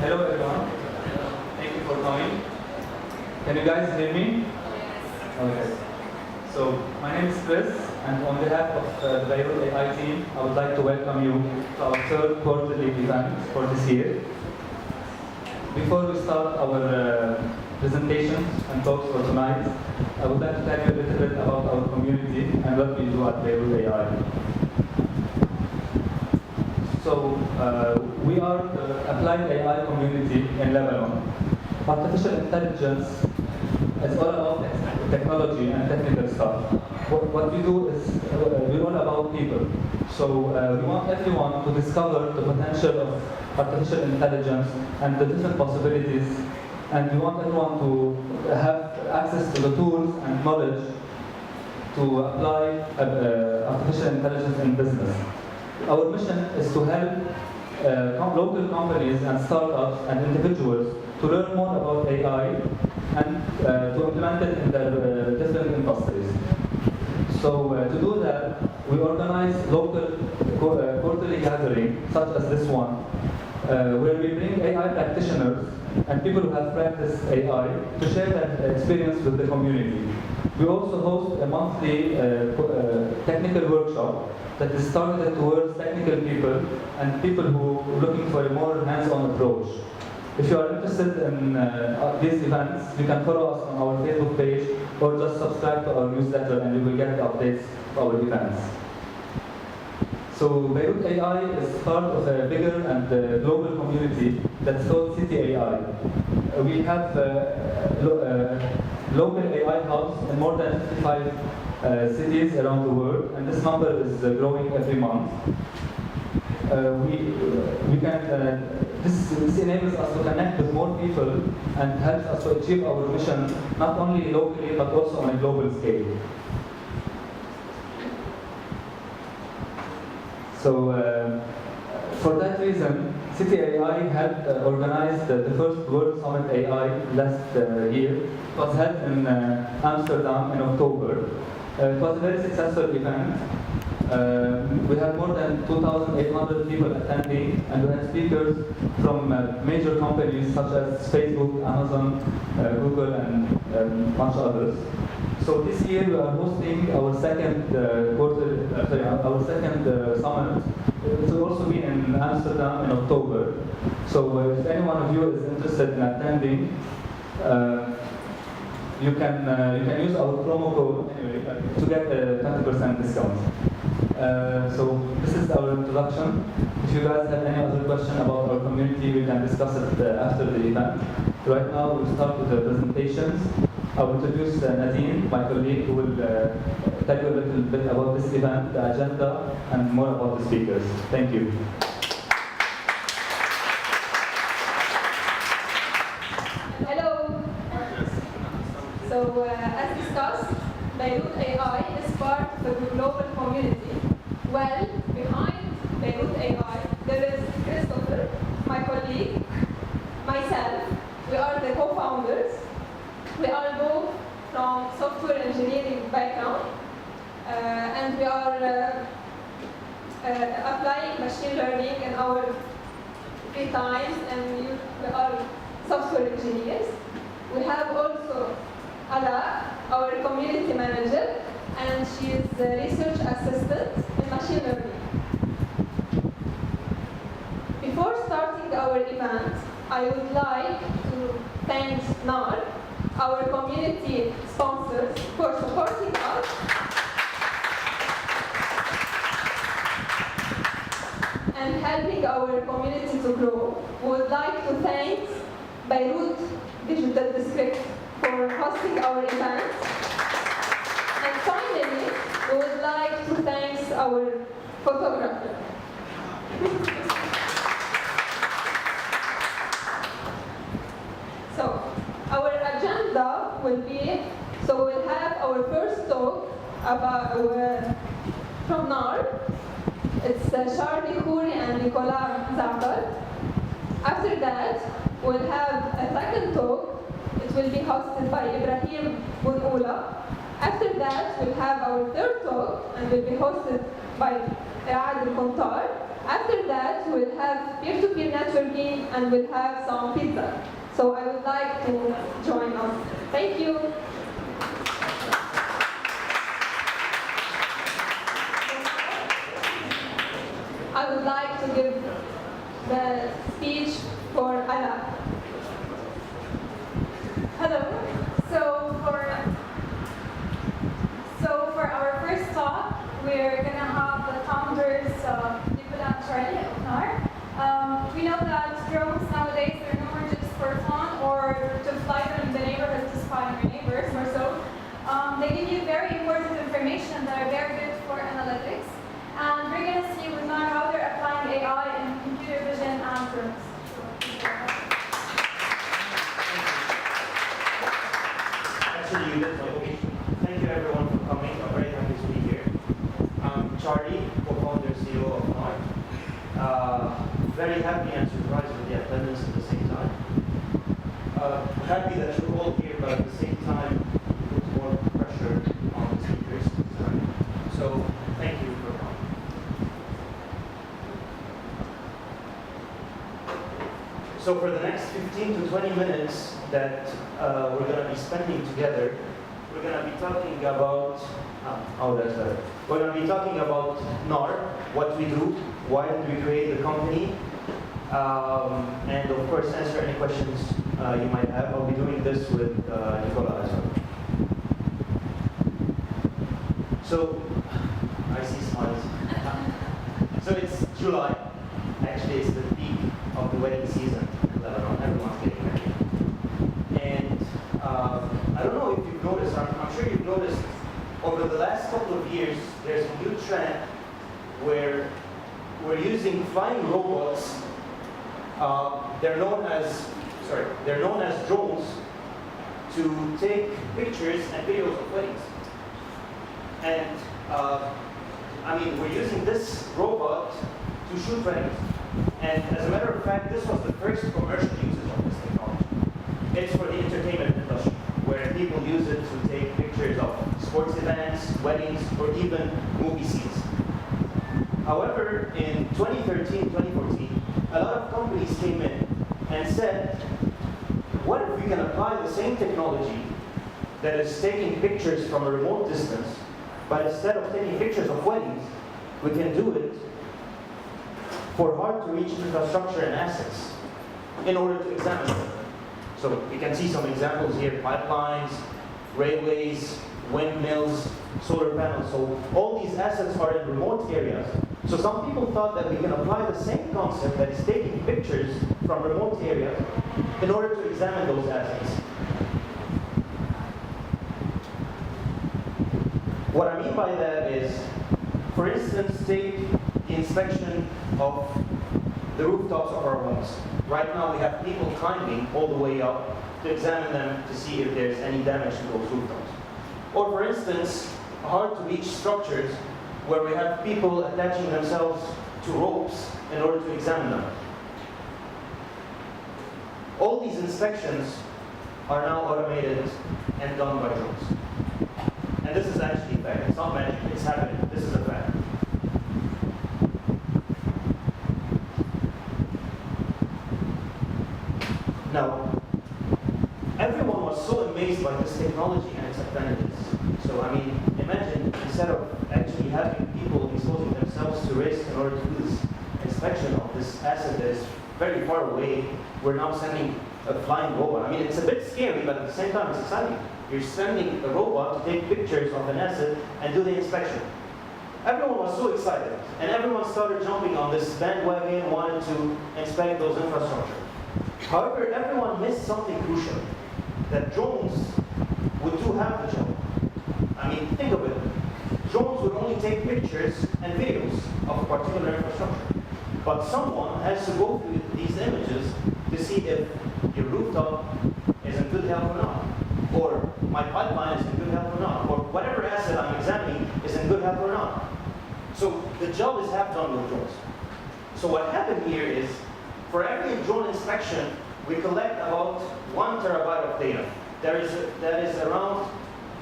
Hello everyone. Thank you for coming. Can you guys hear me? Yes. Okay. So my name is Chris, and on behalf of the Beirut AI team, I would like to welcome you to our third quarterly event for this year. Before we start our presentations and talks for tonight, I would like to tell you a little bit about our community and what we do at Beirut AI. So we are the applied AI community in Lebanon. Artificial intelligence is all about technology and technical stuff. What we do is we're all about people. So we want everyone to discover the potential of artificial intelligence and the different possibilities. And we want everyone to have access to the tools and knowledge to apply artificial intelligence in business. Our mission is to help local companies and startups and individuals to learn more about AI and to implement it in their different industries. So to do that, we organize local quarterly gatherings, such as this one, where we bring AI practitioners and people who have practiced AI to share their experience with the community. We also host a monthly technical workshop that is targeted towards technical people and people who are looking for a more hands-on approach. If you are interested in these events, you can follow us on our Facebook page or just subscribe to our newsletter and you will get the updates of our events. So Beirut AI is part of a bigger and global community that's called City.AI. We have local AI hubs in more than 55 cities around the world, and this number is growing every month. This enables us to connect with more people and helps us to achieve our mission not only locally but also on a global scale. So for that reason, City.AI helped organize the first World Summit AI last year. It was held in Amsterdam in October. It was a very successful event. We had more than 2,800 people attending, and we had speakers from major companies such as Facebook, Amazon, Google, and much others. So this year we are hosting our second summit. It will also be in Amsterdam in October. So if any one of you is interested in attending, you can use our promo code anyway to get a 20% discount. So this is our introduction. If you guys have any other question about our community, we can discuss it after the event. Right now we'll start with the presentations. I will introduce Nadine, my colleague, who will tell you a little bit about this event, the agenda, and more about the speakers. Thank you. Hello. So, as discussed, Beirut AI is part of the global community. Well, behind Beirut AI, there is Christopher, my colleague, myself. We are the co-founders. We are both from software engineering background, and we are applying machine learning in our free times, and we are software engineers. We have also Ala, our community manager, and she is the research assistant in machine learning. Before starting our event, I would like to thank NAR, our community sponsors, for supporting us and helping our community to grow. We would like to thank Beirut Digital District for hosting our event. And finally, we would like to thank our photographer. from NAR. It's Charlie, Khoury, and Nicolas Zaatar. After that, we'll have a second talk. It will be hosted by Ibrahim Bou Ncoula. After that, we'll have our third talk, and will be hosted by Raed and Kontar. After that, we'll have peer-to-peer networking, and we'll have some pizza. So I would like to join us. Thank you. I would like to give the speech for Ala. Hello. So for our first talk, we're going to have the founders, Nicolas and Charlie of NAR. We know that drones nowadays are no more just for fun or to fly them in the neighborhood to spy on your neighbors or so. They give you very important information that are very good for analytics. And we're going to see with NAR how they're applying AI in computer vision and drones. Actually, you did my location. Thank you everyone for coming. I'm very happy to be here. I'm Charlie, co-founder CEO of NAR. Very happy and surprised with the attendance at the same time. Happy that you're all here, but at the same time, put more pressure on the speakers. So, thank you for coming. So for the next 15 to 20 minutes that we're going to be spending together, we're going to be talking about, we're going to be talking about NAR, what we do, why did we create the company, and of course answer any questions you might have. I'll be doing this with Nicolas as well. So, I see smiles. So it's July. Actually, it's the peak of the wedding season in Lebanon. Everyone's getting married. And I don't know if you've noticed, I'm sure you've noticed, over the last couple of years, there's a new trend where we're using flying robots. They're known as drones, to take pictures and videos of weddings. And we're using this robot to shoot weddings. And as a matter of fact, this was the first commercial usage of this technology. It's for the entertainment industry, where people use it to take pictures of sports events, weddings, or even movie scenes. However, in 2013, 2014, a lot of companies came in and said, what if we can apply the same technology that is taking pictures from a remote distance, but instead of taking pictures of weddings, we can do it for hard-to-reach infrastructure and assets in order to examine them. So you can see some examples here: pipelines, railways, windmills, solar panels. So all these assets are in remote areas. So some people thought that we can apply the same concept that is taking pictures from remote areas in order to examine those assets. What I mean by that is, for instance, take the inspection of the rooftops of our homes. Right now we have people climbing all the way up to examine them to see if there's any damage to those rooftops. Or for instance, hard-to-reach structures where we have people attaching themselves to ropes in order to examine them. All these inspections are now automated and done by drones. And this is actually a fact. It's not magic, it's happening. This is a fact. Now, everyone was so amazed by this technology and its advantages. So, imagine instead of actually having people exposing themselves to risk in order to do this inspection of this asset that is very far away, we're now sending a flying robot. It's a bit scary, but at the same time, it's exciting. You're sending a robot to take pictures of an asset and do the inspection. Everyone was so excited, and everyone started jumping on this bandwagon, wanted to inspect those infrastructure. However, everyone missed something crucial, that drones would do half the job. Think of it. Drones would only take pictures and videos of a particular infrastructure. But someone has to go through these images to see if your rooftop is in good health or not, or my pipeline is in good health or not, or whatever asset I'm examining is in good health or not. So the job is half done with drones. So what happened here is, for every drone inspection, we collect about 1 terabyte of data. That is around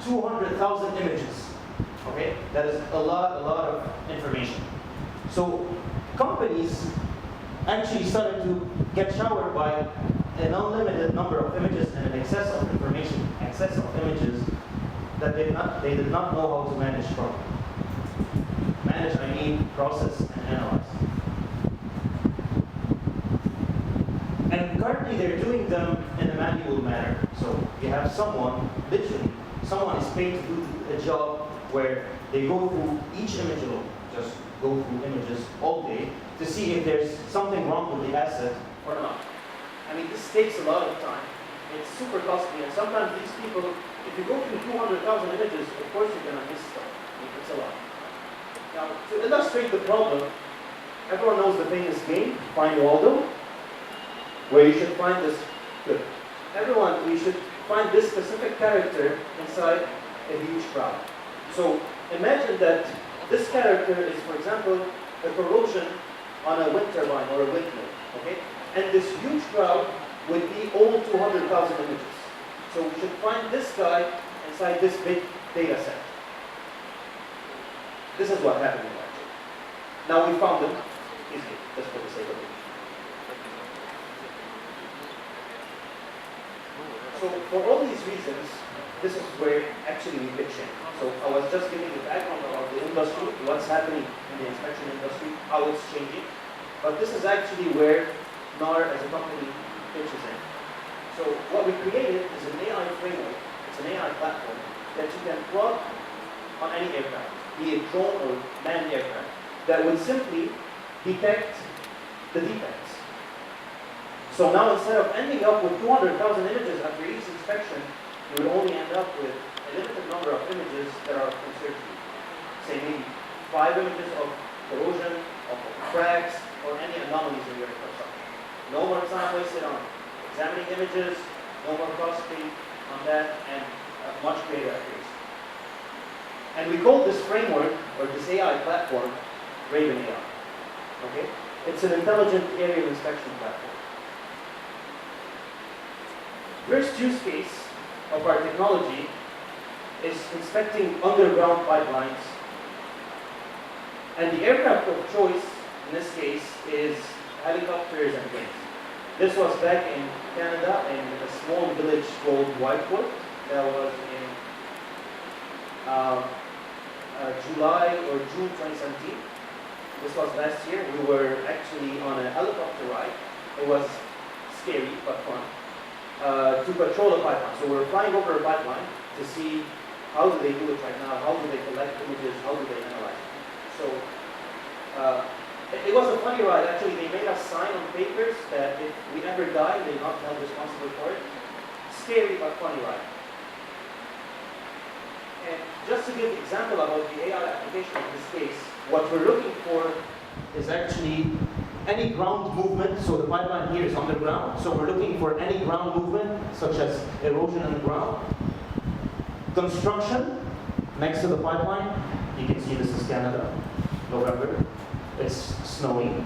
200,000 images. Okay, that is a lot of information. So companies actually started to get showered by an unlimited number of images and an excess of information, excess of images that they did not know how to manage from. Manage, I mean process and analyze. And currently they're doing them in a manual manner. So you have someone, literally, someone is paid to do a job where they go through each image alone, just go through images all day to see if there's something wrong with the asset or not. I mean, this takes a lot of time. It's super costly, and sometimes these people, if you go through 200,000 images, of course you're going to miss stuff. I mean, it's a lot. Now, to illustrate the problem, everyone knows the famous game, Find Waldo, where you should find this, good. Everyone, we should find this specific character inside a huge crowd. So imagine that this character is, for example, a corrosion on a wind turbine or a windmill, okay? And this huge crowd would be all 200,000 images. So we should find this guy inside this big data set. This is what happened actually. Now we found him easily, just for the sake of it. So for all these reasons, this is where actually we pitch in. So I was just giving the background about the industry, what's happening in the inspection industry, how it's changing. But this is actually where NAR as a company pitches in. So what we created is an AI framework, it's an AI platform that you can plug on any aircraft, be it drone or manned aircraft, that would simply detect the defects. So now instead of ending up with 200,000 images after each inspection, you would only end up with a limited number of images that are concerned to you. Say maybe 5 images of corrosion, of cracks, or any anomalies in your infrastructure. No more time wasted on examining images, no more processing on that, and much greater accuracy. And we call this framework, or this AI platform, Raed AI. Okay? It's an intelligent aerial inspection platform. First use case of our technology is inspecting underground pipelines. And the aircraft of choice, in this case, is helicopters and planes. This was back in Canada in a small village called Whitewood. That was in July or June 2017. This was last year. We were actually on a helicopter ride. It was scary but fun. To patrol a pipeline. So we're flying over a pipeline to see how do they do it right now, how do they collect images, how do they analyze it. So it was a funny ride. Actually, they made us sign on papers that if we ever die, they're not held responsible for it. Scary but funny ride. And just to give an example about the AI application in this case, what we're looking for is actually any ground movement. So the pipeline here is underground. So we're looking for any ground movement, such as erosion in the ground. Construction next to the pipeline. You can see this is Canada, November. It's snowing.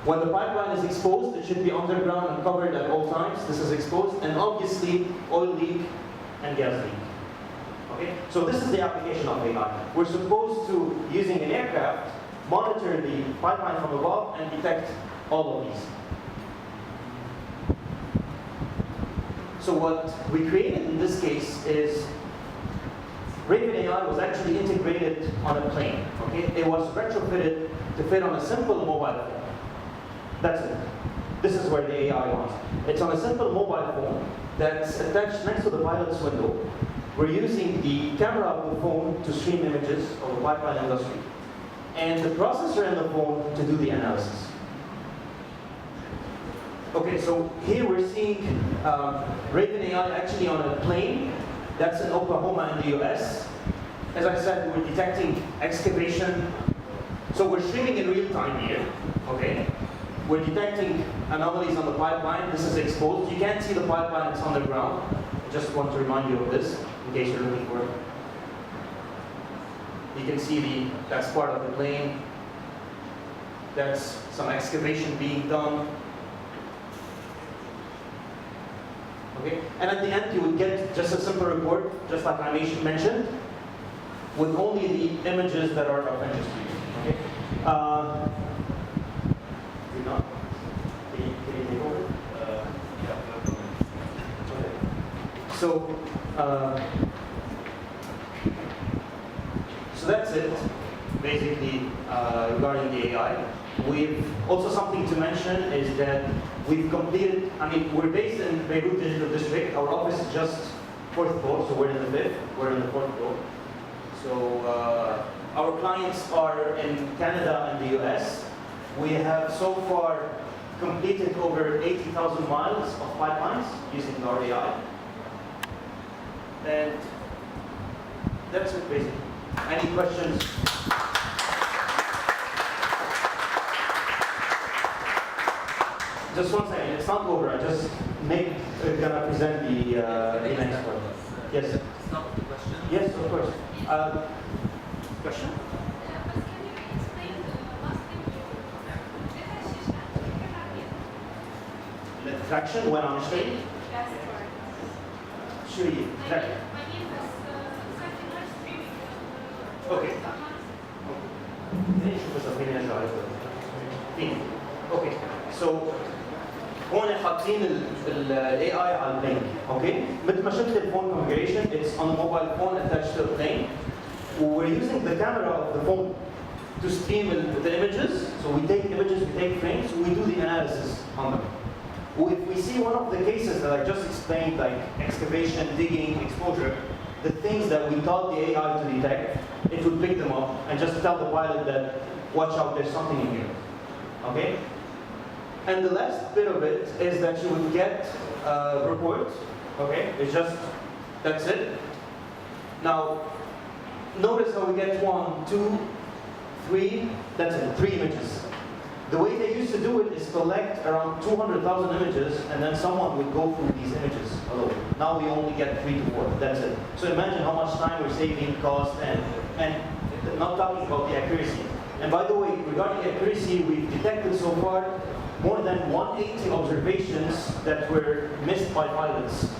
When the pipeline is exposed, it should be underground and covered at all times. This is exposed. And obviously, oil leak and gas leak. Okay? So this is the application of AI. We're supposed to, using an aircraft, monitor the pipeline from above and detect all of these. So what we created in this case is Raed AI was actually integrated on a plane. Okay? It was retrofitted to fit on a simple mobile phone. That's it. This is where the AI was. It's on a simple mobile phone that's attached next to the pilot's window. We're using the camera of the phone to stream images of the pipeline industry, and the processor in the phone to do the analysis. Okay, so here we're seeing Raed AI actually on a plane. That's in Oklahoma in the US. As I said, we're detecting excavation. So we're streaming in real time here, okay? We're detecting anomalies on the pipeline. This is exposed. You can't see the pipeline, it's underground. I just want to remind you of this. in case you're looking for it. You can see that's part of the plane. That's some excavation being done. Okay, and at the end you would get just a simple report, just like I mentioned, with only the images that are of interest to you. Okay. Can you take over? Okay. So that's it, basically, regarding the AI. We've also something to mention is that we've completed, we're based in Beirut Digital District. Our office is just 4th floor, so we're in the 5th, we're in the 4th floor. So our clients are in Canada and the US. We have so far completed over 80,000 miles of pipelines using our AI. And that's it, basically. Any questions? Just one second, it's not over. I just gonna present the next one. Yes. Stop the question. Yes, of course. Question? The traction when on screen? Yes, Sure. Okay. Okay. So هون حاطين ال AI على البلين. Okay. مثل ما شفت الفون configuration, it's on a mobile phone attached to a plane. We're using the camera of the phone to stream the images. So we take images, we take frames, we do the analysis on them. If we see one of the cases that I just explained, like excavation, digging, exposure, the things that we taught the AI to detect, it would pick them up and just tell the pilot that, watch out, there's something in here. Okay? And the last bit of it is that you would get a report. Okay? It's just, that's it. Now, notice how we get 1, 2, 3, that's it, 3 images. The way they used to do it is collect around 200,000 images, and then someone would go through these images alone. Now we only get 3 to 4, that's it. So imagine how much time we're saving, cost, and not talking about the accuracy. And by the way, regarding accuracy, we've detected so far more than 180 observations that were missed by pilots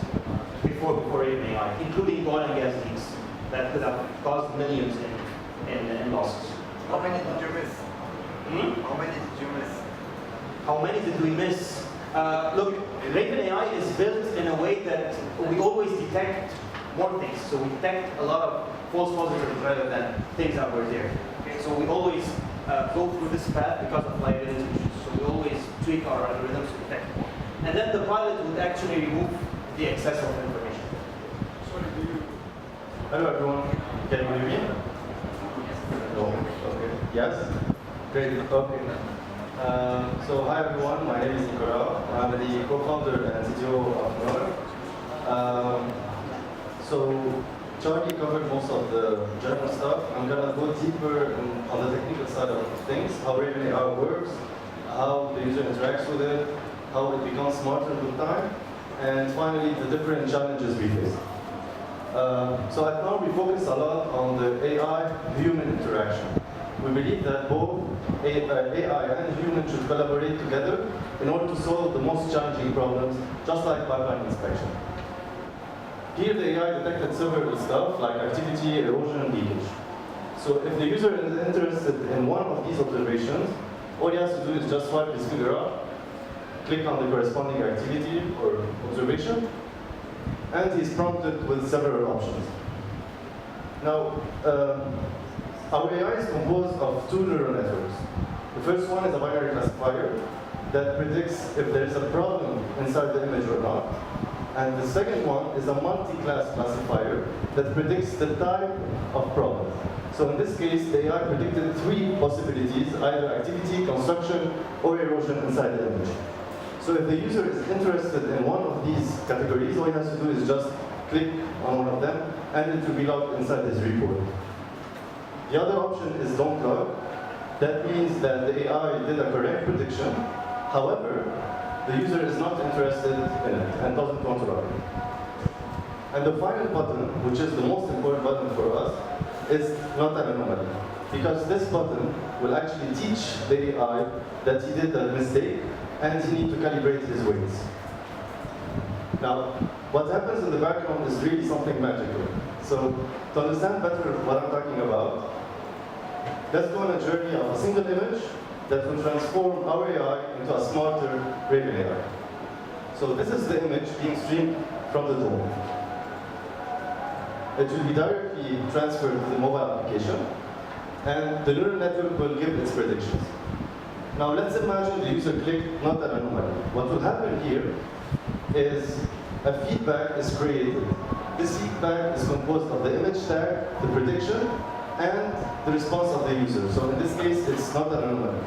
before AI, including oil and gas leaks that could have caused millions in losses. How many did you miss? How many did you miss? How many did we miss? Look, Raed AI is built in a way that we always detect more things. So we detect a lot of false positives rather than things that were there. Okay, so we always go through this path because of liability issues. So we always tweak our algorithms to detect more. And then the pilot would actually remove the excess of information. Sorry, do you? Hello everyone, can you hear me? No, okay. Yes? Great, okay. So hi everyone, my name is Nicolas. I'm the co-founder and CTO of Kontar. So Charlie covered most of the general stuff. I'm gonna go deeper on the technical side of things, how Raed AI works, how the user interacts with it, how it becomes smarter with time, and finally the different challenges we face. So at now we focus a lot on the AI-human interaction. We believe that both AI and human should collaborate together in order to solve the most challenging problems, just like pipeline inspection. Here the AI detected several stuff like activity, erosion, and leakage. So if the user is interested in one of these observations, all he has to do is just swipe his finger up, click on the corresponding activity or observation, and he's prompted with several options. Now, our AI is composed of 2 neural networks. The first one is a binary classifier that predicts if there is a problem inside the image or not. And the second one is a multi-class classifier that predicts the type of problem. So in this case, the AI predicted 3 possibilities, either activity, construction, or erosion inside the image. So if the user is interested in one of these categories, all he has to do is just click on one of them, and it will be logged inside this report. The other option is don't log. That means that the AI did a correct prediction. However, the user is not interested in it and doesn't want to log it. And the final button, which is the most important button for us, is not an anomaly. Because this button will actually teach the AI that he did a mistake and he needs to calibrate his weights. Now, what happens in the background is really something magical. So, to understand better what I'm talking about, let's go on a journey of a single image that will transform our AI into a smarter Raven AI. So this is the image being streamed from the dome. It will be directly transferred to the mobile application, and the neural network will give its predictions. Now let's imagine the user clicked not an anomaly. What will happen here is a feedback is created. This feedback is composed of the image tag, the prediction, and the response of the user. So in this case, it's not an anomaly.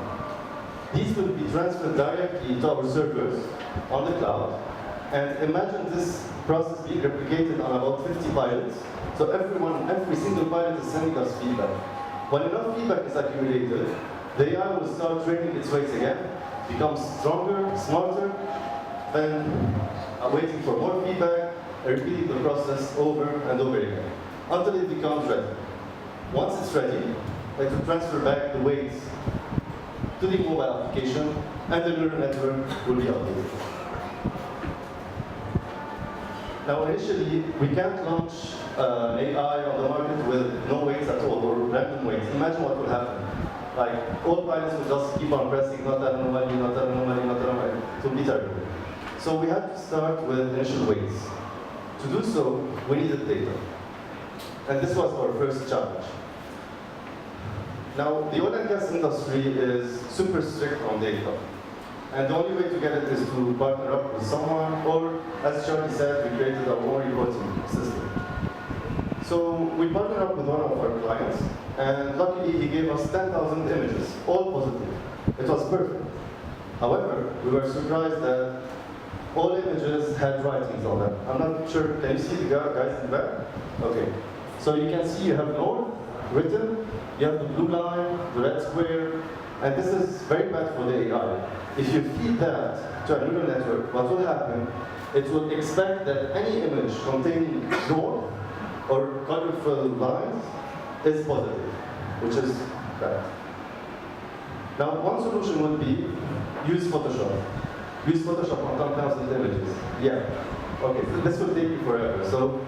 These will be transferred directly to our servers on the cloud. And imagine this process being replicated on about 50 pilots. So every single pilot is sending us feedback. When enough feedback is accumulated, the AI will start training its weights again, becomes stronger, smarter, then waiting for more feedback, and repeating the process over and over again, until it becomes ready. Once it's ready, it will transfer back the weights to the mobile application, and the neural network will be updated. Now, initially, we can't launch AI on the market with no weights at all, or random weights. Imagine what will happen. Like, all pilots will just keep on pressing, not an anomaly, not an anomaly, not an anomaly. It will be terrible. So we had to start with initial weights. To do so, we needed data. And this was our first challenge. Now, the oil and gas industry is super strict on data. And the only way to get it is to partner up with someone, or, as Charlie said, we created our own reporting system. So we partnered up with one of our clients, and luckily he gave us 10,000 images, all positive. It was perfect. However, we were surprised that all images had writings on them. I'm not sure, can you see the guys in the back? Okay. So you can see you have north written, you have the blue line, the red square, and this is very bad for the AI. If you feed that to a neural network, what will happen? It will expect that any image containing north or colorful lines is positive, which is bad. Now, one solution would be use Photoshop. Use Photoshop on 10,000 images. Yeah. Okay, so this will take you forever. So,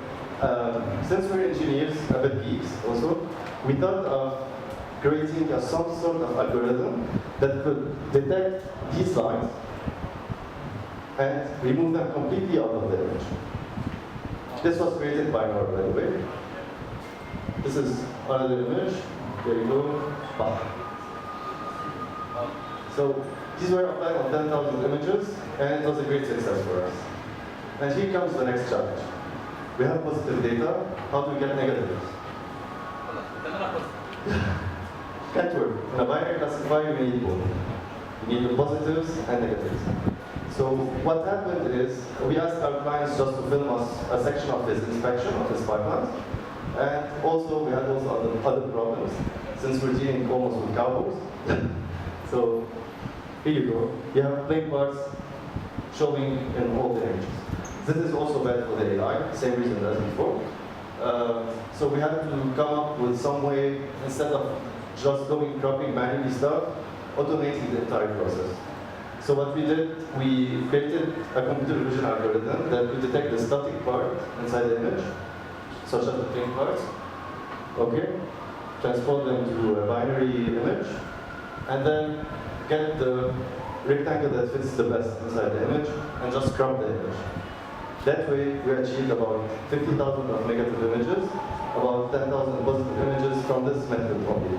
since we're engineers, a bit geeks also, we thought of creating some sort of algorithm that could detect these lines and remove them completely out of the image. This was created by Nord, by the way. This is another image. There you go. So these were applied on 10,000 images, and it was a great success for us. And here comes the next challenge. We have positive data. How do we get negatives? Can't work. In a binary classifier, you need both. You need the positives and negatives. So what happened is, we asked our clients just to film us a section of his inspection of his pipelines. And also, we had also other problems, since we're dealing almost with cowboys. So here you go. You have plain parts showing in all the images. This is also bad for the AI, same reason as before. So we had to come up with some way, instead of just cropping manually stuff, automating the entire process. So what we did, we created a computer vision algorithm that could detect the static part inside the image, such as the plain parts. Okay, transport them to a binary image, and then get the rectangle that fits the best inside the image, and just crop the image. That way, we achieved about 50,000 of negative images, about 10,000 positive images from this method only.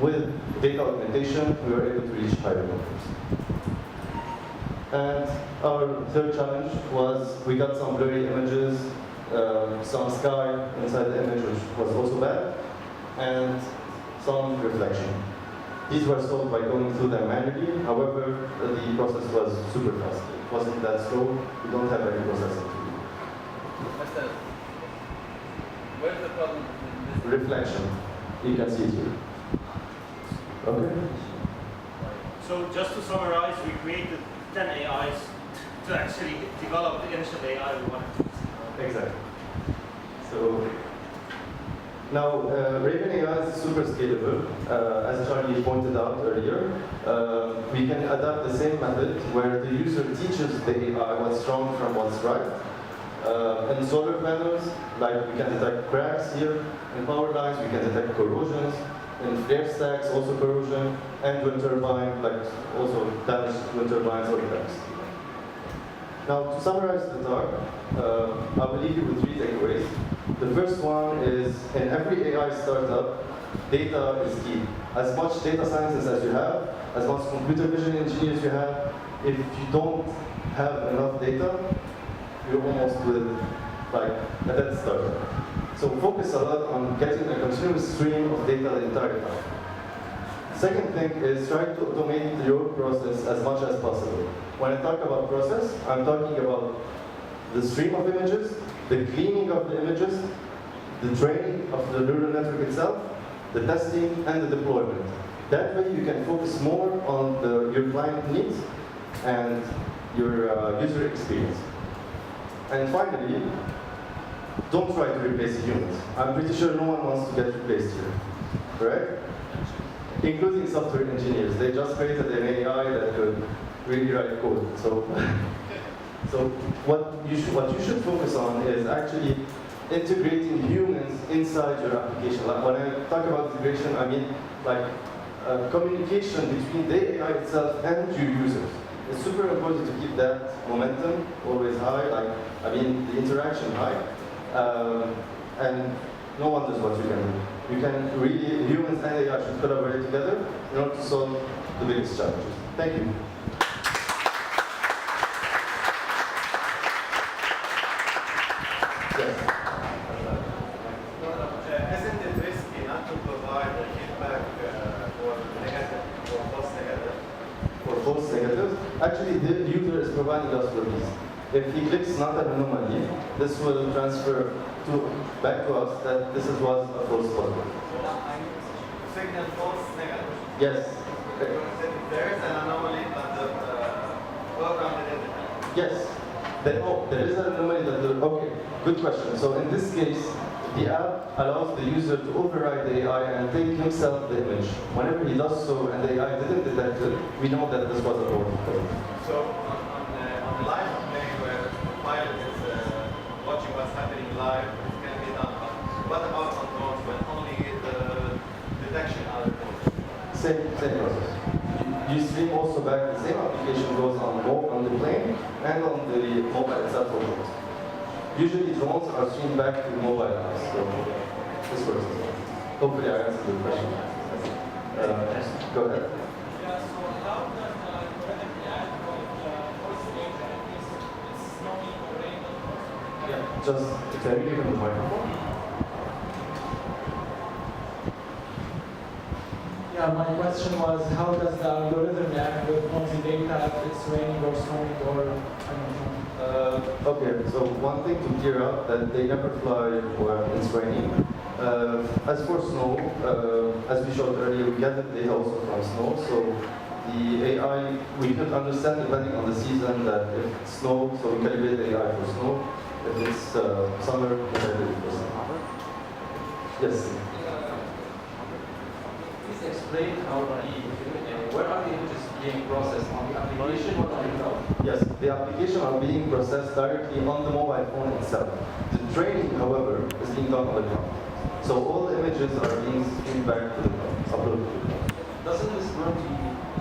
With data augmentation, we were able to reach higher numbers. And our third challenge was we got some blurry images, some sky inside the image, which was also bad, and some reflection. These were solved by going through them manually. However, the process was super fast. It wasn't that slow. We don't have any processing to do. Where's the problem? Reflection. You can see it here. Okay. So just to summarize, we created 10 AIs to actually develop the initial AI we wanted to see. Exactly. So now, Raven AI is super scalable. As Charlie pointed out earlier, we can adapt the same method where the user teaches the AI what's wrong from what's right. In solar panels, like we can detect cracks here. In power lines, we can detect corrosions. In flare stacks, also corrosion. And wind turbine, like also damaged wind turbines or cracks. Now, to summarize the talk, I will leave you with 3 takeaways. The first one is, in every AI startup, data is key. As much data scientists as you have, as much computer vision engineers you have, if you don't have enough data, you're almost with like a dead start. So focus a lot on getting a continuous stream of data the entire time. Second thing is try to automate your process as much as possible. When I talk about process, I'm talking about the stream of images, the cleaning of the images, the training of the neural network itself, the testing, and the deployment. That way you can focus more on your client needs and your user experience. And finally, don't try to replace humans. I'm pretty sure no one wants to get replaced here, right? Including software engineers. They just created an AI that could really write code. So what you should focus on is actually integrating humans inside your application. Like when I talk about integration, I mean like communication between the AI itself and your users. It's super important to keep that momentum always high, the interaction high. And no one does what you can do. You can really, humans and AI should collaborate together in order to solve the biggest challenges. Thank you. Yes. Isn't it risky not to provide the feedback for negative or false negative? For false negatives, actually the user is providing us with these. If he clicks not an anomaly, this will transfer back to us that this was a false positive. Signal false negative. Yes. There is an anomaly, but the program didn't detect. Yes. There is an anomaly that okay, good question. So in this case, the app allows the user to override the AI and take himself the image. Whenever he does so and the AI didn't detect it, we know that this was a problem. So on the live play where the pilot is watching what's happening live, it can be done. But what about on drones when only the detection are reported? Same process. You stream also back, the same application goes on the plane and on the mobile itself for drones. Usually drones are streamed back to mobile apps, so this works as well. Hopefully I answered the question. Go ahead. Yeah, so how does Predictive AI voice data is snowing or raining? Yeah, just can you give him the microphone? Yeah, my question was how does the algorithm react with noisy data if it's raining or snowing or I don't know. Okay, so one thing to clear up that they never fly when it's raining. As for snow, as we showed earlier, we gathered data also from snow, so the AI, we could understand depending on the season that if it's snow, so we calibrate the AI for snow. If it's summer, we calibrate it for summer. Yes? Please explain where are the images being processed on the application or on the cloud? Yes, the application are being processed directly on the mobile phone itself. The training, however, is being done on the cloud. So all the images are being streamed back to the cloud, uploaded to the cloud. Doesn't this run the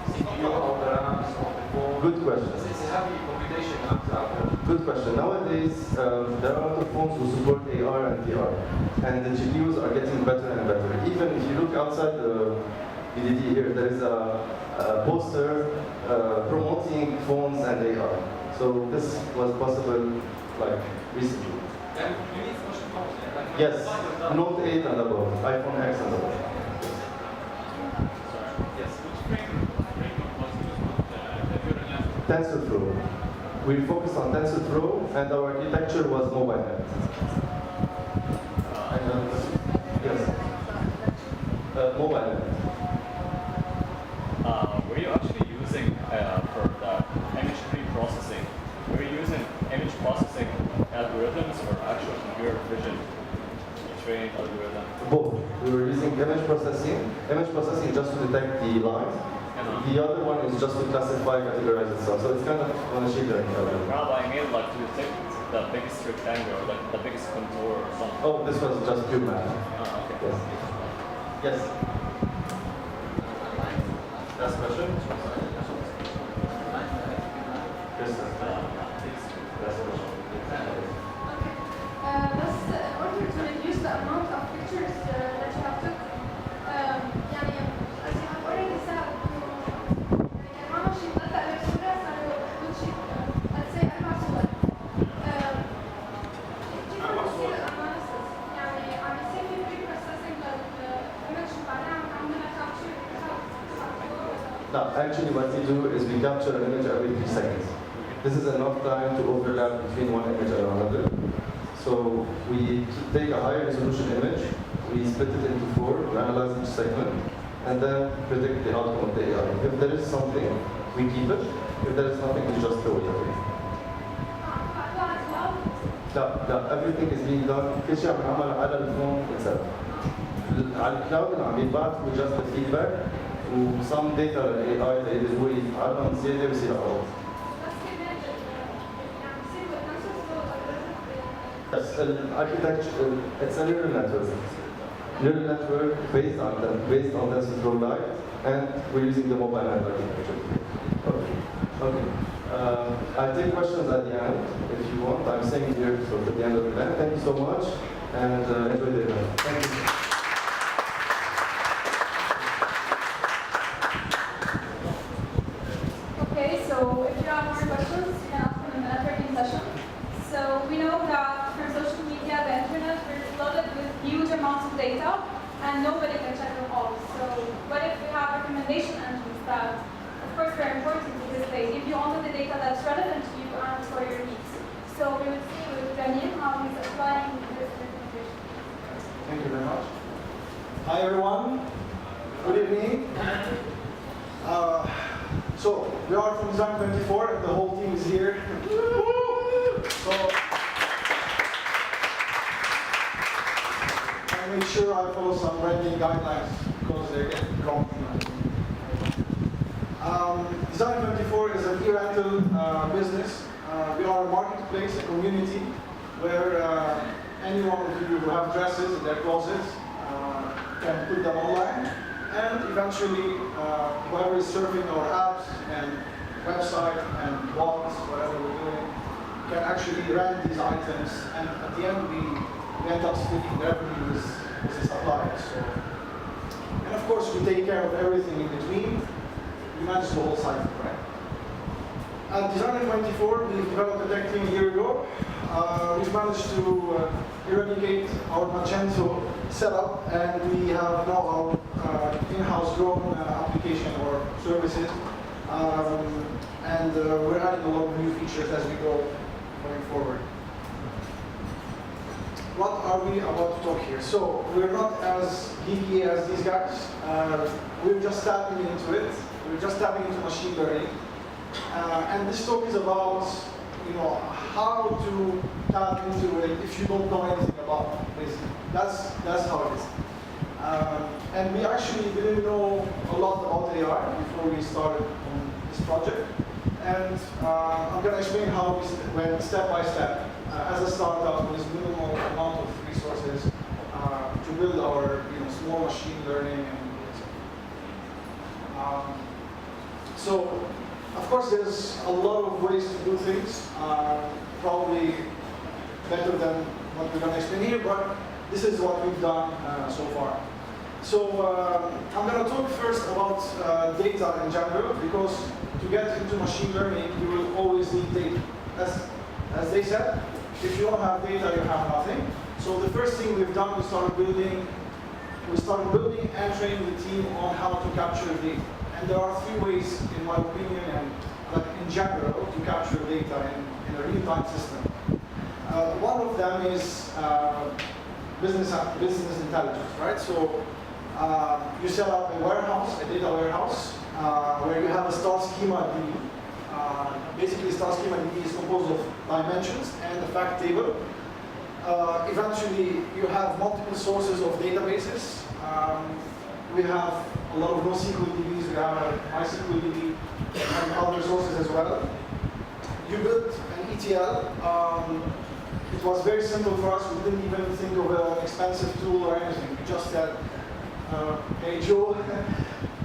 CPU or the RAMs of the phone? Good question. It's a heavy computation after upload. Good question. Nowadays, there are a lot of phones who support AR and VR, and the GPUs are getting better and better. Even if you look outside the BDD here, there is a poster promoting phones and AR. So this was possible like recently. And you need special phones, like Yes, Note 8 and above, iPhone X and above. Yes. Framework was used on the neural network? TensorFlow. We focused on TensorFlow, and our architecture was MobileNet. Yes. MobileNet. Were you actually using, for the image pre-processing, were you using image processing algorithms or actual computer vision trained algorithm? Both. We were using image processing just to detect the lines. The other one is just to classify, categorize and stuff. So it's kind of on a machine learning algorithm. No, but I mean like to detect the biggest rectangle, like the biggest contour or something. Oh, this was just pure math. Oh, okay. Yes. Yes. Last question. Yes. Last question. In order to reduce the amount of pictures that you have took, يعني as you have already said, يعني ما ماشي نطلع الصورة صاروا good shape. Let's say 4 صور. كيف بصير analysis؟ يعني عم يصير في pre-processing للimage بعدين عم نعمل capture. No, actually what we do is we capture an image every 3 seconds. This is enough time to overlap between one image and another. So we take a high resolution image, we split it into 4, we analyze each segment, and then predict the outcome of the AI. If there is something, we keep it. If there is nothing, we just throw it away. لا everything is being done. كل شيء عم ينعمل على الفون itself. على الكلاود اللي عم يتبعت هو just the feedback و some data لل AI اللي هو يتعلم زيادة بصير أقوى. Yes, architecture, it's a neural network. Neural network based on TensorFlow Lite, and we're using the mobile net architecture. Okay. I'll take questions at the end if you want. I'm staying here so at the end of the event. Thank you so much, and enjoy the event. Thank you. Okay, so if you have more questions, you can ask them in the networking session. So we know that from social media, the internet, we're flooded with huge amounts of data, and nobody can check them all. So what if we have recommendation engines that, of course, they're important because they give you only the data that's relevant to you and for your needs. So we will see with Daniel how he's applying this recommendation. Thank you very much. Hi everyone. Good evening. So we are from Design-24 and the whole team is here. So I make sure I follow some branding guidelines because they're getting wrong. Design-24 is an e-rental business. We are a marketplace, a community where anyone of you who have dresses in their closets can put them online, and eventually whoever is surfing our apps and website and blogs, whatever we're doing, can actually rent these items, and at the end we end up splitting revenue with the suppliers. So, and of course we take care of everything in between. We manage the whole cycle, right? At Designer-24, we developed a tech team a year ago. We've managed to eradicate our Magento setup, and we have now our in-house grown application or services. And we're adding a lot of new features as we go going forward. What are we about to talk here? So we're not as geeky as these guys. We're just tapping into it. We're just tapping into machine learning. And this talk is about, how to tap into it if you don't know anything about it, basically. That's how it is. And we actually didn't know a lot about AI before we started on this project. And I'm going to explain how we went step by step as a startup with minimal amount of resources to build our small machine learning. So, of course, there's a lot of ways to do things, probably better than what we're going to explain here, but this is what we've done so far. So I'm going to talk first about data in general, because to get into machine learning, you will always need data. As they said, if you don't have data, you have nothing. So the first thing we've done, we started building and training the team on how to capture data. And there are 3 ways, in my opinion, and like in general, to capture data in a real-time system. One of them is business intelligence, right? So you set up a warehouse, a data warehouse, where you have a star schema DB. Basically, star schema DB is composed of dimensions and a fact table. Eventually, you have multiple sources of databases. We have a lot of NoSQL DBs, we have MySQL DB, and other sources as well. You built an ETL. It was very simple for us. We didn't even think of an expensive tool or anything. We just said, hey Joe,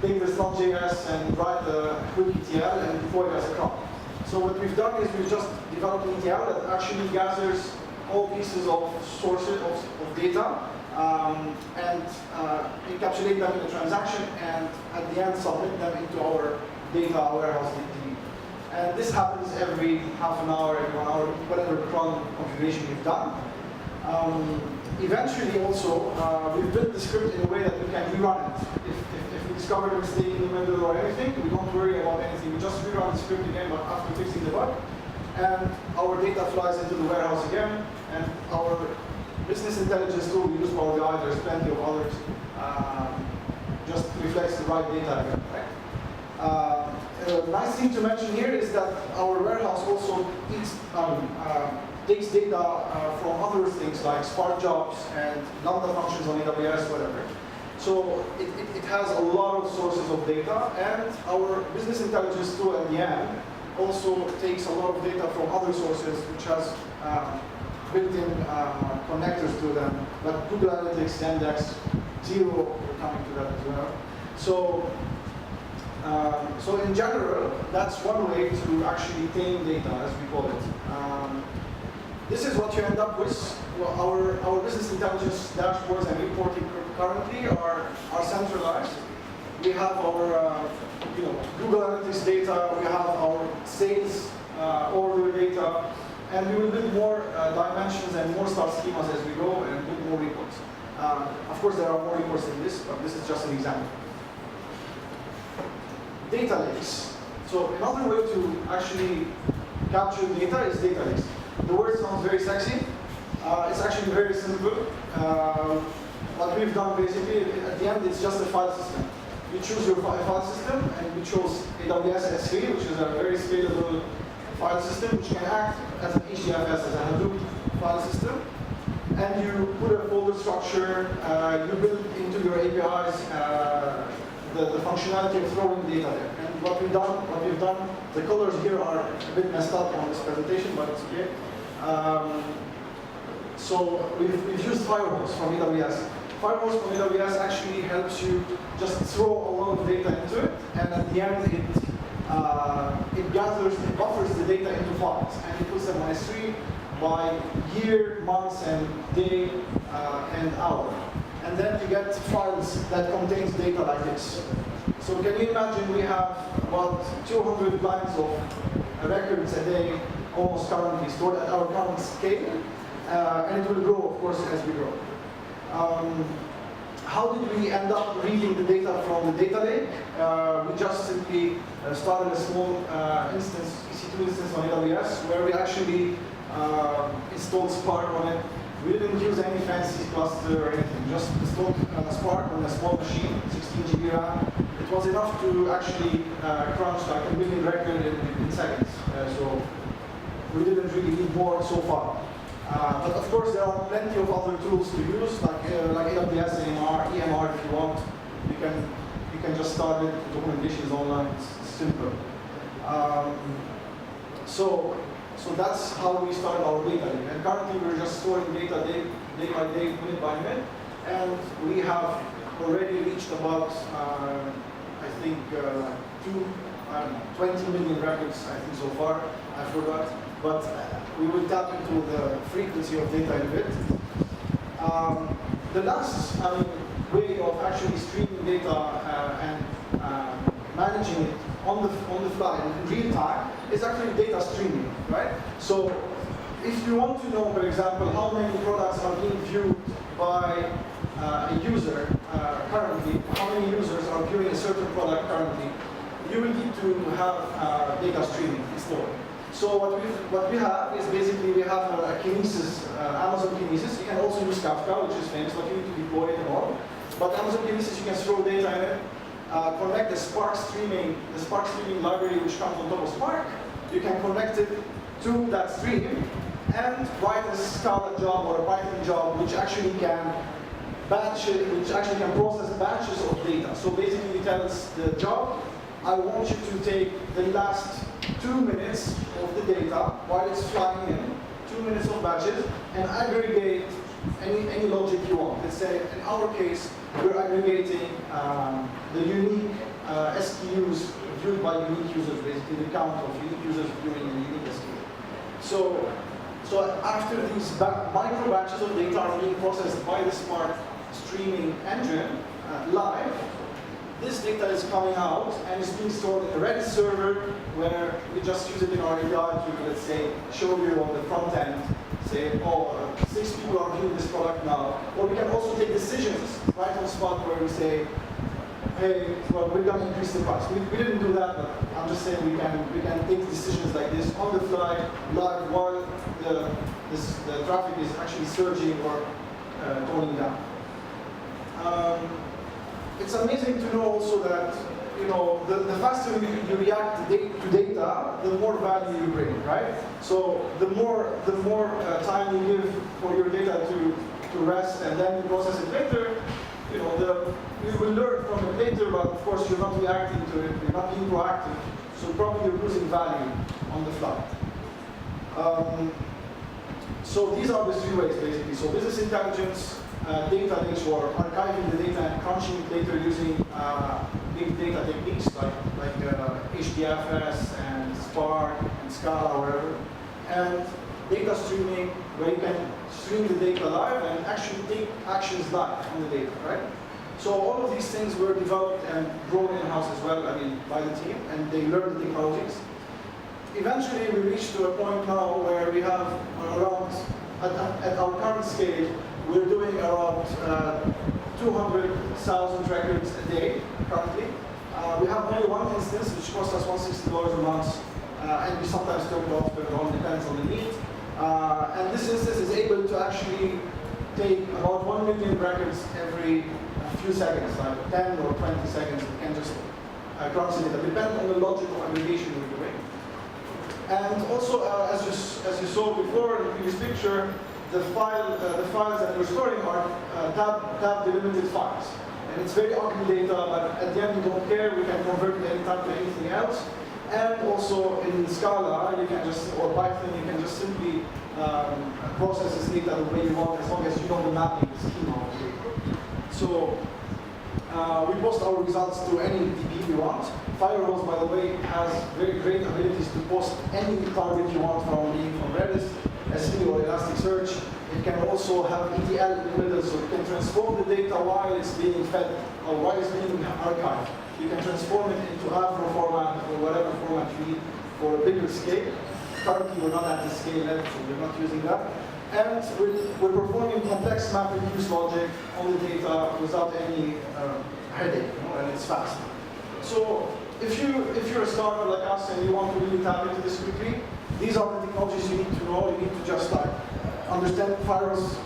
take this Node.js and write a quick ETL and deploy it as a cloud. So what we've done is we've just developed an ETL that actually gathers all pieces of sources of data and encapsulate them in a transaction, and at the end submit them into our data warehouse DB. And this happens every half an hour, every 1 hour, whatever cron configuration we've done. Eventually also, we've built the script in a way that we can rerun it. If we discover a mistake in the middle or anything, we don't worry about anything. We just rerun the script again, but after fixing the bug. And our data flies into the warehouse again, and our business intelligence tool, we use Power BI, there's plenty of others, just reflects the right data again, right? The nice thing to mention here is that our warehouse also takes data from other things like Spark jobs and Lambda functions on AWS, whatever. So it has a lot of sources of data, and our business intelligence tool at the end also takes a lot of data from other sources, which has built-in connectors to them, like Google Analytics, Yandex, Zero, we're coming to that as well. So in general, that's one way to actually tame data, as we call it. This is what you end up with. Well, our business intelligence dashboards and reporting currently are centralized. We have our Google Analytics data, we have our sales order data, and we will build more dimensions and more star schemas as we go and build more reports. Of course, there are more reports than this, but this is just an example. Data lakes. So another way to actually capture data is data lakes. The word sounds very sexy. It's actually very simple. What we've done basically, at the end, it's just a file system. You choose your file system, and we chose AWS S3, which is a very scalable file system, which can act as an HDFS, as a Hadoop file system. And you put a folder structure, you build into your APIs the functionality of throwing data there. And what we've done, the colors here are a bit messed up on this presentation, but it's okay. So we've used Firehose from AWS. Firehose from AWS actually helps you just throw a lot of data into it, and at the end it buffers the data into files, and it puts them on S3 by year, months, and day, and hour. And then you get files that contains data like this. So can you imagine we have about 200 lines of records a day, almost currently stored at our current scale, and it will grow, of course, as we grow. How did we end up reading the data from the data lake? We just simply started a small instance, EC2 instance on AWS, where we actually installed Spark on it. We didn't use any fancy cluster or anything, just installed Spark on a small machine, 16 GB RAM. It was enough to actually crunch like a million records in seconds. So we didn't really need more so far. But of course, there are plenty of other tools to use, like AWS EMR if you want. You can just start it. The documentation is online. It's simple. So that's how we started our data lake. And currently, we're just storing data day by day, minute by minute. And we have already reached about, I think, 20 million records, I think, so far. I forgot. But we will tap into the frequency of data in a bit. The last way of actually streaming data and managing it on the fly in real time is actually data streaming, right? So if you want to know, for example, how many products are being viewed by a user currently, how many users are viewing a certain product currently, you will need to have data streaming installed. So what we have is basically we have a Kinesis, Amazon Kinesis. You can also use Kafka, which is famous, but you need to deploy it and all. But Amazon Kinesis, you can throw data in it, connect the Spark streaming library, which comes on top of Spark. You can connect it to that stream, and write a Scala job or a Python job which actually can process batches of data. So basically it tells the job, I want you to take the last 2 minutes of the data while it's flying in, 2 minutes of batches, and aggregate any logic you want. Let's say in our case, we're aggregating the unique SKUs viewed by unique users, basically the count of unique users viewing a unique SKU. So after these micro batches of data are being processed by the smart streaming engine live, this data is coming out and is being stored in a Raed server where we just use it in our API to, let's say, show you on the front end, say, oh, 6 people are viewing this product now. Or we can also take decisions right on the spot where we say, hey, well, we're going to increase the price. We didn't do that, but I'm just saying we can take decisions like this on the fly, live, while the traffic is actually surging or toning down. It's amazing to know also that the faster you react to data, the more value you bring, right? So the more time you give for your data to rest and then you process it later, you will learn from it later, but of course you're not reacting to it, you're not being proactive, so probably you're losing value on the fly. So these are the 3 ways basically. So business intelligence, data lakes for archiving the data and crunching it later using big data techniques like HDFS and Spark and Scala or whatever, and data streaming where you can stream the data live and actually take actions live on the data, right? So all of these things were developed and grown in-house as well, by the team, and they learned the technologies. Eventually, we reached to a point now where we have around, at our current scale, we're doing around 200,000 records a day currently. We have only one instance, which costs us $160 a month, and we sometimes don't go off, it all depends on the need. And this instance is able to actually take about 1 million records every few seconds, like 10 or 20 seconds. We can just crunch the data, depending on the logic of aggregation we're doing. And also, as you saw before in the previous picture, the files that we're storing are tab delimited files. And it's very ugly data, but at the end we don't care, we can convert it anytime to anything else. And also in Scala, or Python, you can just simply process this data the way you want, as long as you know the mapping schema of the data. So we post our results to any DB we want. Firewalls, by the way, has very great abilities to post any target you want from Redis, S3 or Elasticsearch. It can also have ETL in the middle, so it can transform the data while it's being fed or while it's being archived. You can transform it into Avro format or whatever format you need for a bigger scale. Currently, we're not at the scale yet, so we're not using that. And we're performing complex map reduce logic on the data without any headache, and it's fast. So if you're a startup like us and you want to really tap into this quickly, these are the technologies you need to know. You need to just understand firewalls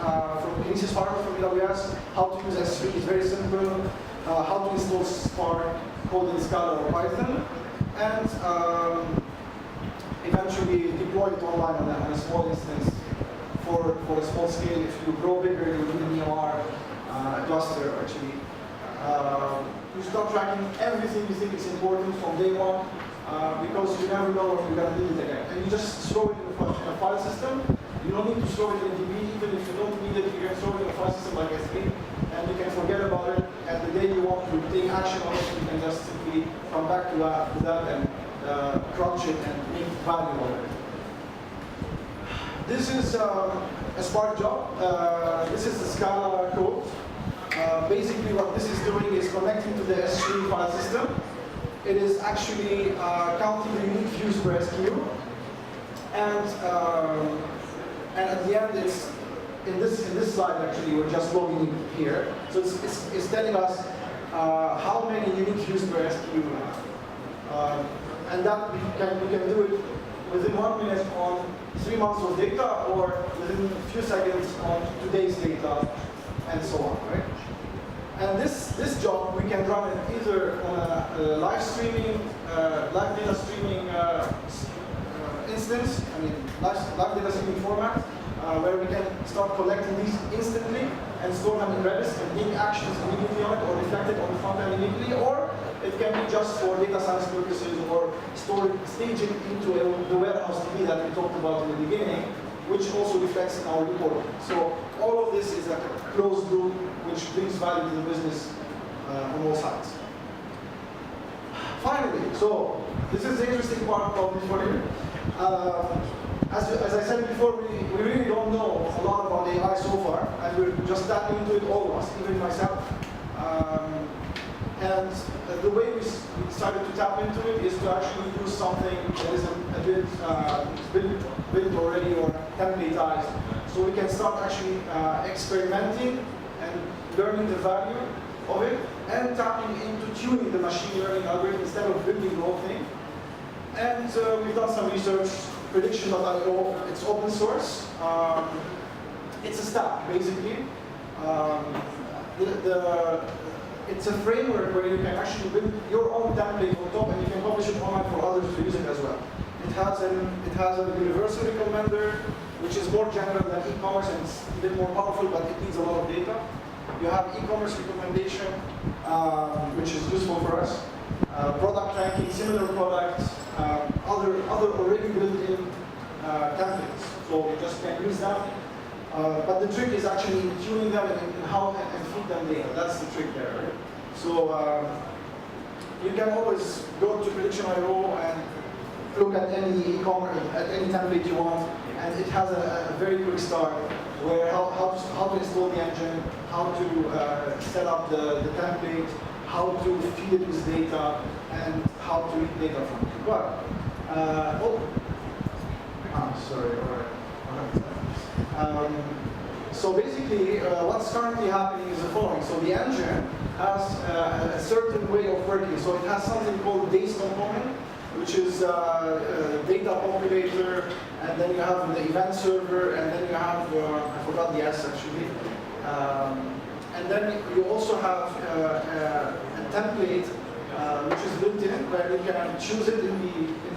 from Kinesis firewalls from AWS, how to use S3 is very simple, how to install Spark code in Scala or Python, and eventually deploy it online on a small instance for a small scale. If you grow bigger, you need an EOR cluster actually. You start tracking everything you think is important from day one, because you never know when you're going to need it again. And you just throw it in a file system. You don't need to throw it in DB, even if you don't need it, you can throw it in a file system like S3, and you can forget about it. And the day you want to take action on it, you can just simply come back to that and crunch it and make value of it. This is a Spark job. This is the Scala code. Basically what this is doing is connecting to the S3 file system. It is actually counting the unique views per SKU. And at the end, it's in this slide actually, we're just logging in here. So it's telling us how many unique views per SKU we have. And that we can do it within 1 minute on 3 months of data, or within a few seconds on today's data, and so on, right? And this job we can run it either on a live data streaming instance, instance, I mean, live data streaming format, where we can start collecting these instantly and store them in Redis and take actions immediately on it or reflect it on the front end immediately, or it can be just for data science purposes or staging into the warehouse DB that we talked about in the beginning, which also reflects in our reporting. So all of this is a closed loop which brings value to the business on all sides. Finally, so this is the interesting part of it for you. As I said before, we really don't know a lot about AI so far, and we're just tapping into it, all of us, even myself. And the way we decided to tap into it is to actually use something that is a bit built already or templatized, so we can start actually experimenting and learning the value of it, and tapping into tuning the machine learning algorithm instead of building the whole thing. And we've done some research. Prediction.io, it's open source. It's a stack, basically. It's a framework where you can actually build your own template on top, and you can publish it online for others to use it as well. It has a universal recommender, which is more general than e-commerce, and it's a bit more powerful, but it needs a lot of data. You have e-commerce recommendation, which is useful for us. Product ranking, similar products, other already built-in templates. So you just can use them. But the trick is actually in tuning them and feed them data. That's the trick there, right? So you can always go to Prediction.io and look at any e-commerce, at any template you want, and it has a very quick start where how to install the engine, how to set up the template, how to feed it with data, and how to read data from it. But, sorry, all right. So basically, what's currently happening is the following. So the engine has a certain way of working. So it has something called base component, which is data populator, and then you have the event server, and then you have, I forgot the S actually. And then you also have a template which is built in, where you can choose it in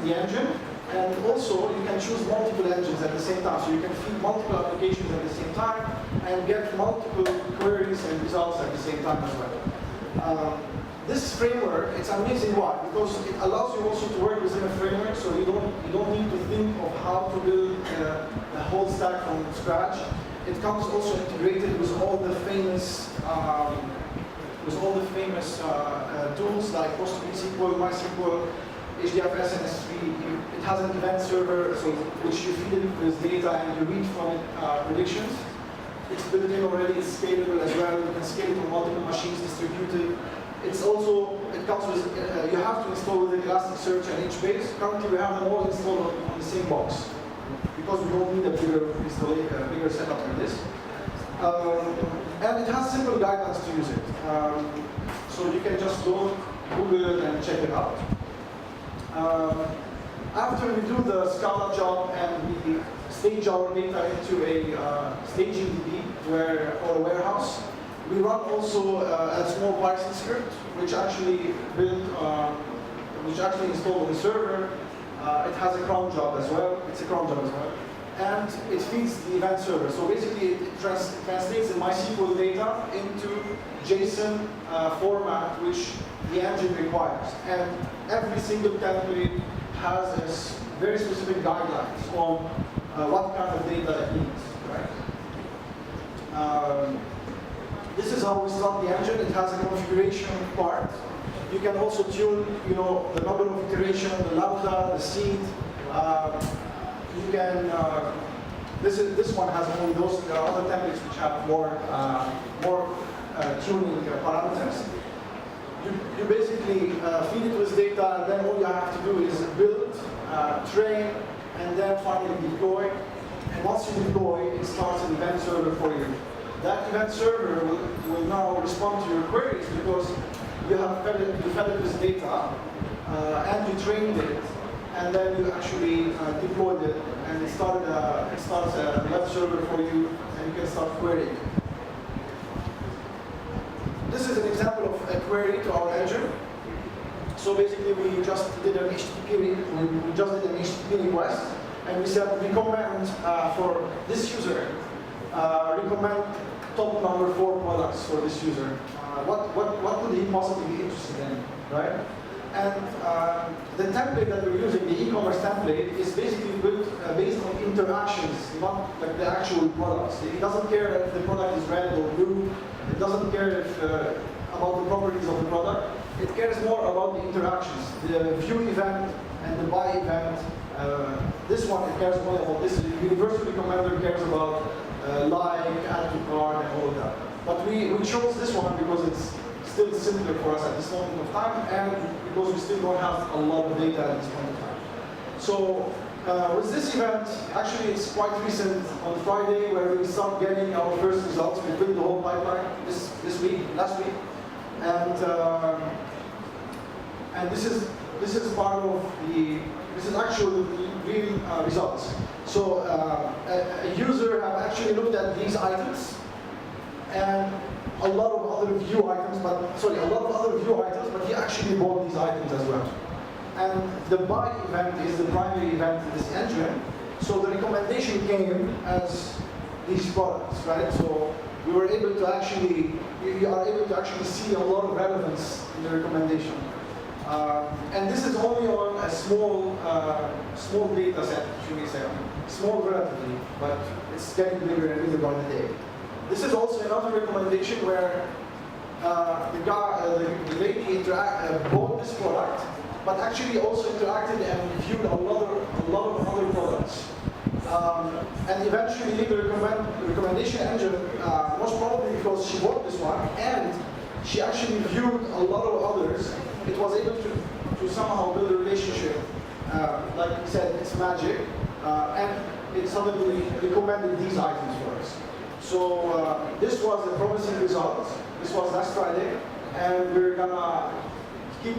the engine, and also you can choose multiple engines at the same time. So you can feed multiple applications at the same time and get multiple queries and results at the same time as well. This framework, it's amazing. Why? Because it allows you also to work within a framework, so you don't need to think of how to build a whole stack from scratch. It comes also integrated with all the famous tools like PostgreSQL, MySQL, HDFS, and S3. It has an event server, so which you feed it with data and you read from it predictions. It's built in already. It's scalable as well. You can scale it on multiple machines, distributed. It comes with, you have to install with Elasticsearch and HBase. Currently, we have them all installed on the same box, because we don't need a bigger setup than this. And it has simple guidelines to use it. So you can just go Google it and check it out. After we do the Scala job and we stage our data into a staging DB or a warehouse, we run also a small Python script, which actually installed on the server. It has a cron job as well. It's a cron job as well. And it feeds the event server. So basically, it translates the MySQL data into JSON format, which the engine requires. And every single template has this very specific guidelines on what kind of data it needs, right? This is how we start the engine. It has a configuration part. You can also tune, the number of iterations, the lambda, the seed. You can. This one has only those. There are other templates which have more tuning parameters. You basically feed it with data, and then all you have to do is build, train, and then finally deploy. And once you deploy, it starts an event server for you. That event server will now respond to your queries because you fed it with data, and you trained it, and then you actually deployed it, and it starts a web server for you, and you can start querying. This is an example of a query to our engine. So basically, we just did an HTTP request, and we said recommend for this user, recommend top number 4 products for this user. What could he possibly be interested in, right? And the template that we're using, the e-commerce template, is basically built based on interactions, not like the actual products. It doesn't care if the product is red or blue. It doesn't care if, about the properties of the product. It cares more about the interactions, the view event and the buy event. This one, it cares more about this. The universal recommender cares about like, add to cart, and all of that. But we chose this one because it's still simpler for us at this moment of time, and because we still don't have a lot of data at this point of time. So with this event, actually it's quite recent, on Friday, where we start getting our first results. We built the whole pipeline last week, and this is part of this is actual real results. So a user have actually looked at these items, and a lot of other view items, but he actually bought these items as well. And the buy event is the primary event in this engine, so the recommendation came as these products, right? So we are able to actually see a lot of relevance in the recommendation. And this is only on a small data set, should we say. Small relatively, but it's getting bigger and bigger by the day. This is also another recommendation where the lady bought this product, but actually also interacted and viewed a lot of other products. And eventually the recommendation engine, most probably because she bought this one and she actually viewed a lot of others, it was able to somehow build a relationship. Like we said, it's magic, and it suddenly recommended these items for us. So this was a promising result. This was last Friday, and we're gonna keep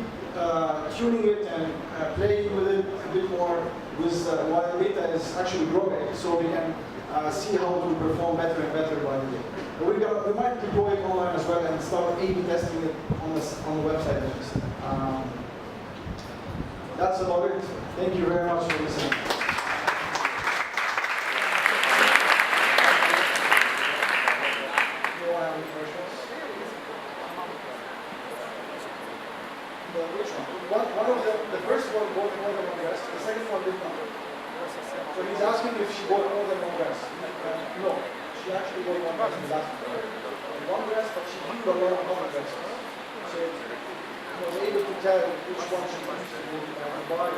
tuning it and playing with it a bit more while data is actually growing, so we can see how to perform better and better by the day. We might deploy it online as well and start A/B testing it on the website. That's about it. Thank you very much for listening. One of the first one bought more than one dress, the second one did not. So he's asking if she bought more than one dress. No, she actually bought one dress in the last one dress, but she viewed a lot of other dresses. So he was able to tell which one she wants to buy.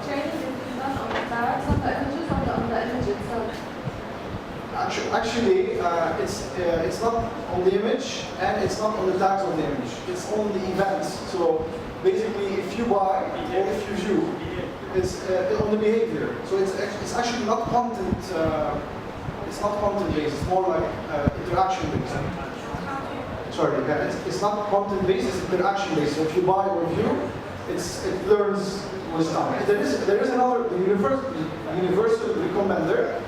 Training is done on the tags, on the images, on the image itself. Actually, it's not on the image and it's not on the tags of the image. It's on the events. So basically, if you buy or if you view, it's on the behavior. So it's actually not content. It's not content based. It's more like interaction based. Sorry, it's not content based. It's interaction based. So if you buy or view, it learns with time. There is another universal recommender.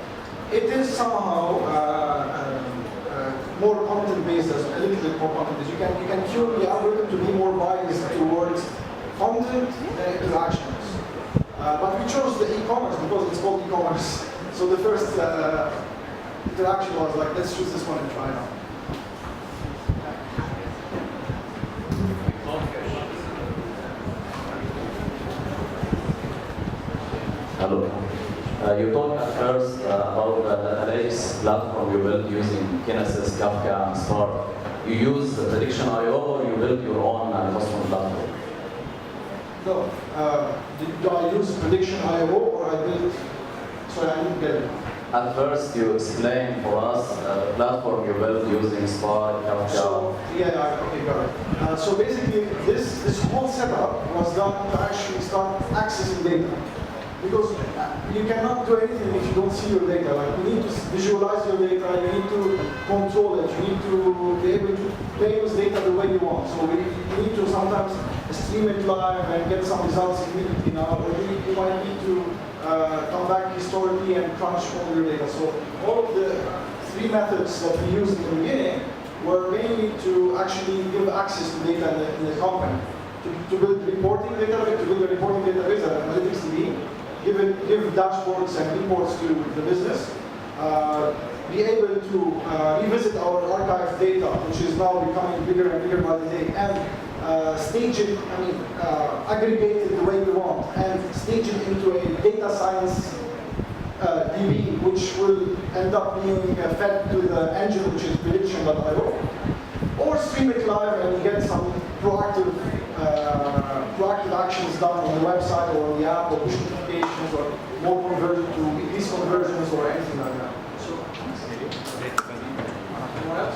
It is somehow more content-based, a little bit more content-based. You can tune the algorithm to be more biased towards content than interactions. But we chose the e-commerce because it's called e-commerce. So the first interaction was like, let's choose this one and try it out. Hello. You talked at first about the analytics platform you built using Kinesis, Kafka, and Spark. You use Prediction.io or you built your own custom platform? No. Do I use Prediction.io or I built? Sorry, I didn't get it. At first, you explained for us the platform you built using Spark, Kafka. So, okay, got it. So basically, this whole setup was done to actually start accessing data. Because you cannot do anything if you don't see your data. Like, you need to visualize your data, you need to control it, you need to be able to play with data the way you want. So you need to sometimes stream it live and get some results immediately now, or you might need to come back historically and crunch all your data. So all of the three methods that we used in the beginning were mainly to actually give access to data in the company. to build reporting database, to build a reporting database and analytics team, give dashboards and reports to the business, be able to revisit our archive data, which is now becoming bigger and bigger by the day, and stage it, aggregate it the way we want, and stage it into a data science DB, which will end up being fed to the engine, which is Prediction.io, or stream it live and get some proactive actions done on the website or on the app, or push notifications, or more conversion to increase conversions, or anything like that. So, anyone else?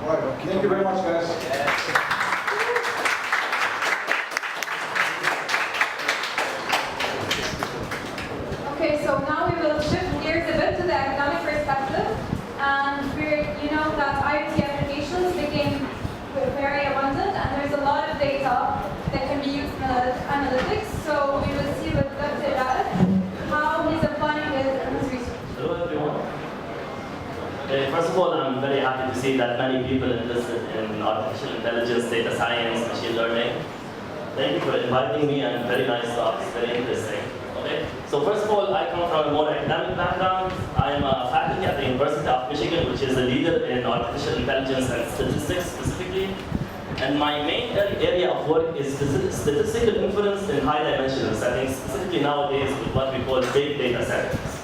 All right. Thank you very much, guys. Okay, so now we will shift gears a bit to the academic perspective. And you know that IoT applications became very abundant, and there's a lot of data that can be used in analytics. So we will see with Dr. Raed how he's applying it in his research. Hello, everyone. First of all, I'm very happy to see that many people interested in artificial intelligence, data science, machine learning. Thank you for inviting me, and very nice talks, very interesting. Okay. So first of all, I come from a more academic background. I am a faculty at the University of Michigan, which is a leader in artificial intelligence and statistics specifically. And my main area of work is statistical inference in high-dimensional settings, specifically nowadays with what we call big data settings.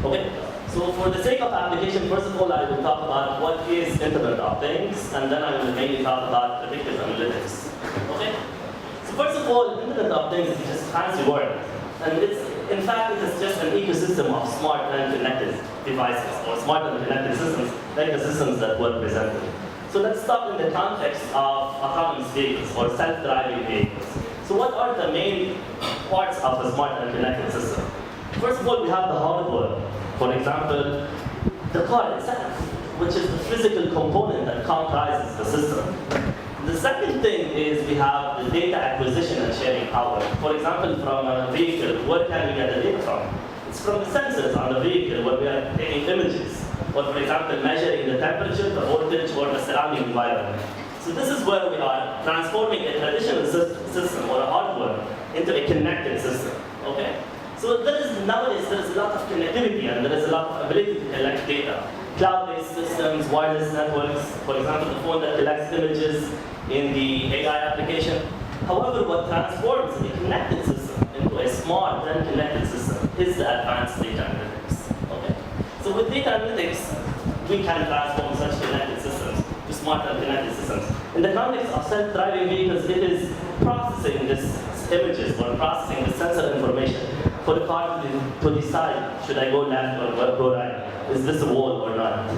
Okay. So for the sake of application, first of all, I will talk about what is Internet of Things, and then I will mainly talk about predictive analytics. Okay. So first of all, Internet of Things is just a fancy word. And in fact, it is just an ecosystem of smart and connected devices, or smart and connected systems, like the systems that were presented. So let's start in the context of autonomous vehicles, or self-driving vehicles. So what are the main parts of a smart and connected system? First of all, we have the hardware. For example, the car itself, which is the physical component that comprises the system. The second thing is we have the data acquisition and sharing power. For example, from a vehicle, where can we get the data from? It's from the sensors on the vehicle where we are taking images. Or for example, measuring the temperature, the voltage, or the surrounding environment. So this is where we are transforming a traditional system or a hardware into a connected system. Okay? So nowadays there is a lot of connectivity, and there is a lot of ability to collect data. Cloud-based systems, wireless networks, for example, the phone that collects images in the AI application. However, what transforms a connected system into a smart and connected system is the advanced data analytics. Okay? So with data analytics, we can transform such connected systems to smart and connected systems. In the context of self-driving vehicles, it is processing these images or processing the sensor information for the car to decide, should I go left or go right? Is this a wall or not?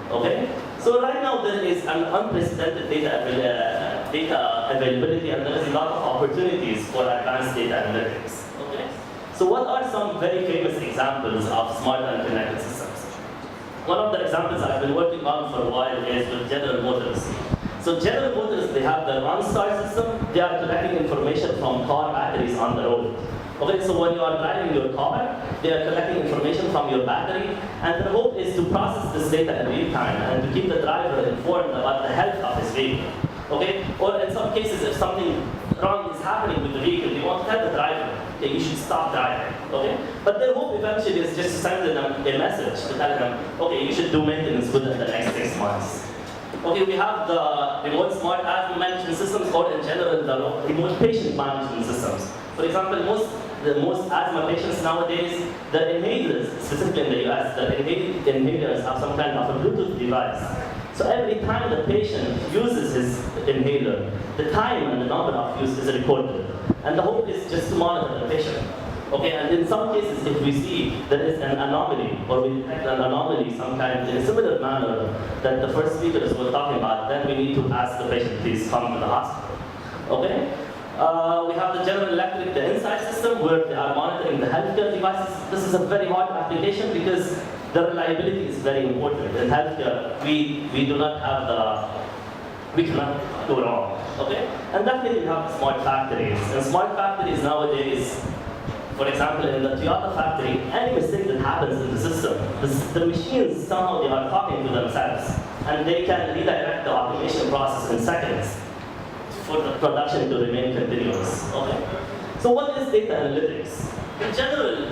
Okay? So right now there is an unprecedented data availability, and there is a lot of opportunities for advanced data analytics. Okay? So what are some very famous examples of smart and connected systems? One of the examples I've been working on for a while is with General Motors. So General Motors, they have the OnStar system. They are collecting information from car batteries on the road. Okay, so when you are driving your car, they are collecting information from your battery, and the hope is to process this data in real time and to keep the driver informed about the health of his vehicle. Okay, or in some cases, if something wrong is happening with the vehicle, they want to tell the driver, okay, you should stop driving. Okay, but their hope eventually is just to send them a message to tell them, okay, you should do maintenance within the next 6 months. Okay, we have the remote smart asthma management systems, or in general, the remote patient management systems. For example, the most asthma patients nowadays, the inhalers, specifically in the US, the inhalers have some kind of a Bluetooth device. So every time the patient uses his inhaler, the time and the number of use is recorded. And the hope is just to monitor the patient. Okay, and in some cases, if we see there is an anomaly, or we detect an anomaly some kind in a similar manner that the first speakers were talking about, then we need to ask the patient, please come to the hospital. Okay? We have the General Electric, the Insight system, where they are monitoring the healthcare devices. This is a very hard application because the reliability is very important. In healthcare, we do not have we cannot go wrong. Okay? And definitely we have smart factories. And smart factories nowadays, for example, in the Toyota factory, any mistake that happens in the system, the machines somehow they are talking to themselves, and they can redirect the automation process in seconds for the production to remain continuous. Okay? So what is data analytics? In general,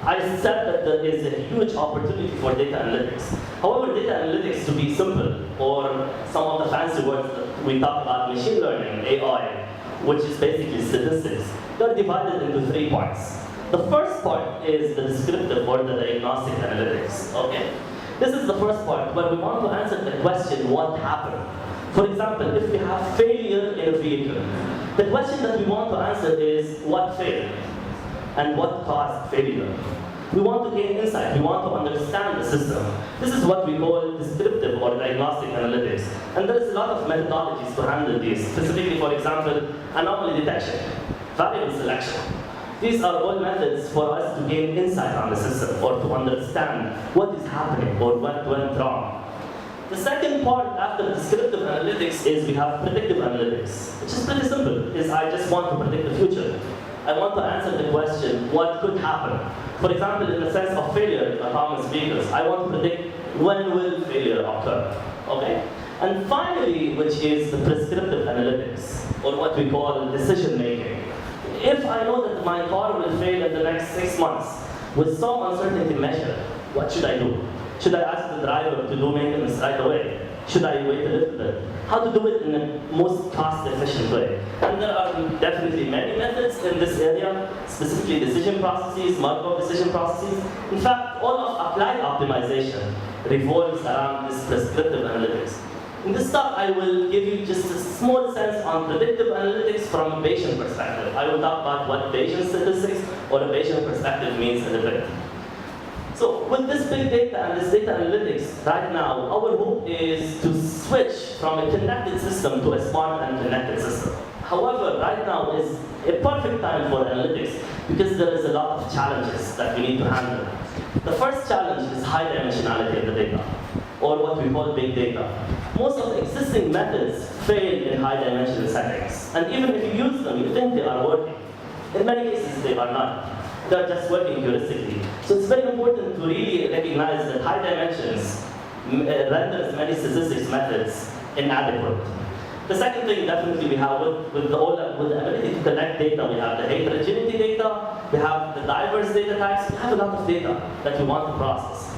I said that there is a huge opportunity for data analytics. However, data analytics, to be simple, or some of the fancy words that we talk about, machine learning, AI, which is basically statistics, they're divided into 3 parts. The first part is the descriptive or the diagnostic analytics. Okay? This is the first part where we want to answer the question, what happened? For example, if we have failure in a vehicle, the question that we want to answer is what failed and what caused failure. We want to gain insight, we want to understand the system. This is what we call descriptive or diagnostic analytics. And there is a lot of methodologies to handle these. Specifically, for example, anomaly detection, variable selection. These are all methods for us to gain insight on the system or to understand what is happening or what went wrong. The second part after descriptive analytics is we have predictive analytics, which is pretty simple, is I just want to predict the future. I want to answer the question, what could happen? For example, in the sense of failure in autonomous vehicles, I want to predict when will failure occur, okay? And finally, which is the prescriptive analytics, or what we call decision making. If I know that my car will fail in the next 6 months, with some uncertainty measure, what should I do? Should I ask the driver to do maintenance right away? Should I wait a little bit? How to do it in the most cost-efficient way? And there are definitely many methods in this area, specifically decision processes, Markov decision processes. In fact, all of applied optimization revolves around this prescriptive analytics. In this talk, I will give you just a small sense on predictive analytics from a Bayesian perspective. I will talk about what Bayesian statistics or a Bayesian perspective means in a bit. So with this big data and this data analytics, right now, our hope is to switch from a connected system to a smart and connected system. However, right now is a perfect time for analytics because there is a lot of challenges that we need to handle. The first challenge is high dimensionality of the data, or what we call big data. Most of the existing methods fail in high dimensional settings. And even if you use them, you think they are working. In many cases, they are not. They're just working heuristically. So it's very important to really recognize that high dimensions renders many statistics methods inadequate. The second thing definitely we have with the ability to connect data, we have the heterogeneity data, we have the diverse data types, we have a lot of data that we want to process.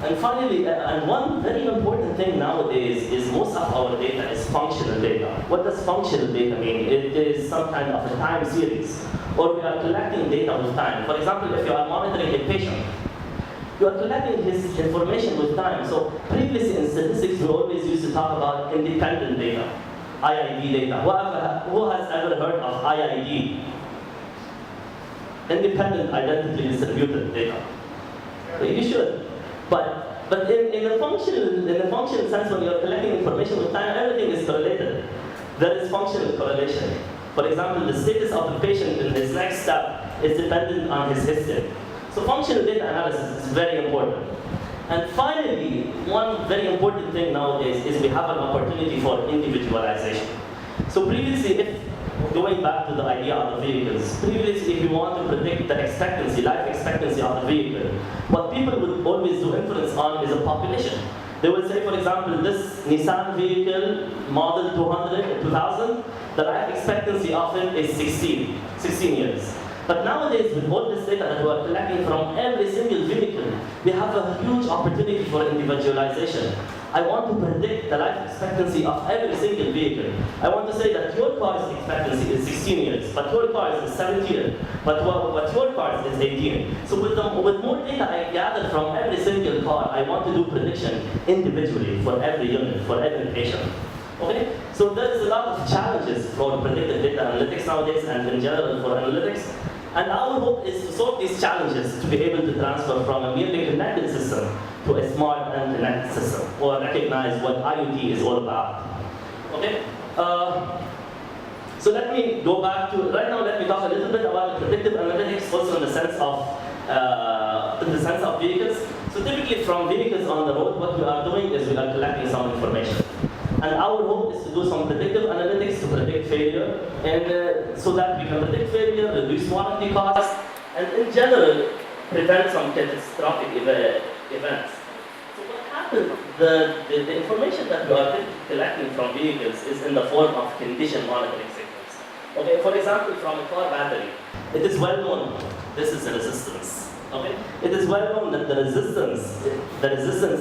And finally, and one very important thing nowadays is most of our data is functional data. What does functional data mean? It is some kind of a time series, or we are collecting data with time. For example, if you are monitoring a patient, you are collecting his information with time. So previously in statistics, we always used to talk about independent data, IID data. Who has ever heard of IID? Independent identity distributed data. So you should. But in the functional sense, when you're collecting information with time, everything is correlated. There is functional correlation. For example, the status of the patient in his next step is dependent on his history. So functional data analysis is very important. And finally, one very important thing nowadays is we have an opportunity for individualization. So previously, going back to the idea of the vehicles, previously if you want to predict the expectancy, life expectancy of the vehicle, what people would always do inference on is a population. They would say, for example, this Nissan vehicle, model 2000, the life expectancy of it is 16 years. But nowadays, with all this data that we are collecting from every single vehicle, we have a huge opportunity for individualization. I want to predict the life expectancy of every single vehicle. I want to say that your car's expectancy is 16 years, but your car's is 17, but your car's is 18. So with more data I gather from every single car, I want to do prediction individually for every unit, for every patient. Okay? So there is a lot of challenges for predictive data analytics nowadays and in general for analytics. And our hope is to solve these challenges to be able to transfer from a merely connected system to a smart and connected system, or recognize what IoT is all about. Okay? So let me go back to, right now let me talk a little bit about the predictive analytics also in the sense of vehicles. So typically from vehicles on the road, what we are doing is we are collecting some information. And our hope is to do some predictive analytics to predict failure, and so that we can predict failure, reduce warranty costs, and in general, prevent some catastrophic events. So what happens example, the information that we are collecting from vehicles is in the form of condition monitoring signals. Okay, for example, from a car battery, it is well known, this is a resistance. Okay, it is well known that the resistance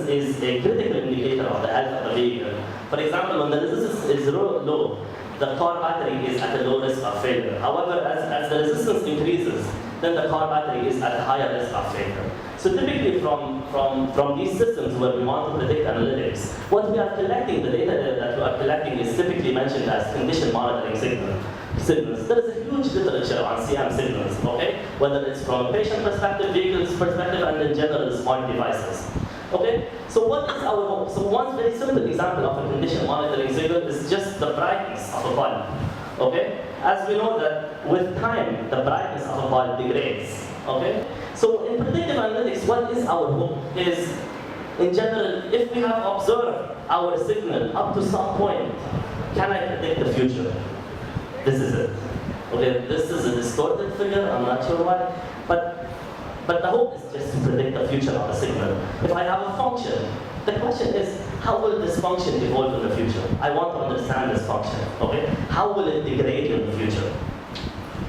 is a critical indicator of the health of the vehicle. For example, when the resistance is low, the car battery is at a low risk of failure. However, as the resistance increases, then the car battery is at a higher risk of failure. So typically from these systems where we want to predict analytics, what we are collecting, the data that we are collecting is typically mentioned as condition monitoring signals. There is a huge literature on CM signals, okay? Whether it's from a patient perspective, vehicles perspective, and in general smart devices. Okay? So what is our, so one very simple example of a condition monitoring signal is just the brightness of a bulb. Okay? As we know that with time, the brightness of a bulb degrades. Okay? So in predictive analytics, what is our hope is, in general, if we have observed our signal up to some point, can I predict the future? This is it. Okay, this is a distorted figure, I'm not sure why, but the hope is just to predict the future of a signal. If I have a function, the question is, how will this function evolve in the future? I want to understand this function, okay? How will it degrade in the future?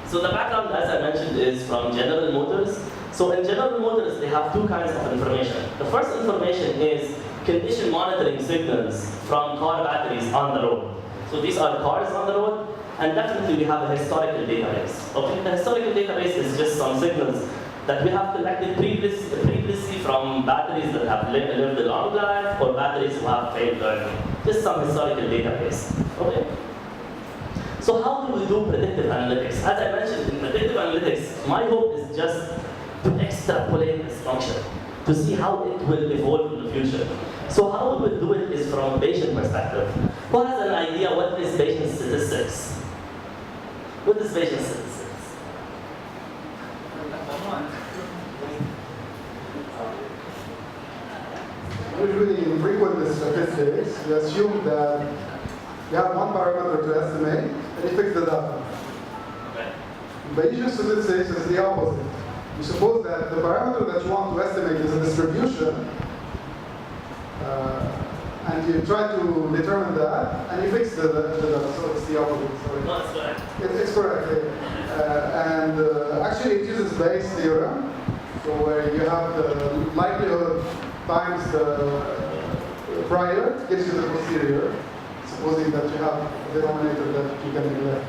So the background, as I mentioned, is from General Motors. So in General Motors, they have two kinds of information. The first information is condition monitoring signals from car batteries on the road. So these are cars on the road, and definitely we have a historical database. Okay, the historical database is just some signals that we have collected previously from batteries that have lived a long life or batteries who have failed learning. Just some historical database. Okay. So how do we do predictive analytics? As I mentioned, in predictive analytics, my hope is just to extrapolate this function, to see how it will evolve in the future. So how we will do it is from a Bayesian perspective. Who has an idea what is Bayesian statistics? What is Bayesian statistics? Usually in frequent statistics, we assume that you have one parameter to estimate, and you fix the data. Bayesian statistics is the opposite. You suppose that the parameter that you want to estimate is a distribution, and you try to determine that, and you fix the data, so it's the opposite. Sorry. No, it's correct. It's correct. Actually, it uses Bayes' theorem, so where you have the likelihood times the prior gives you the posterior, supposing that you have a denominator that you can neglect.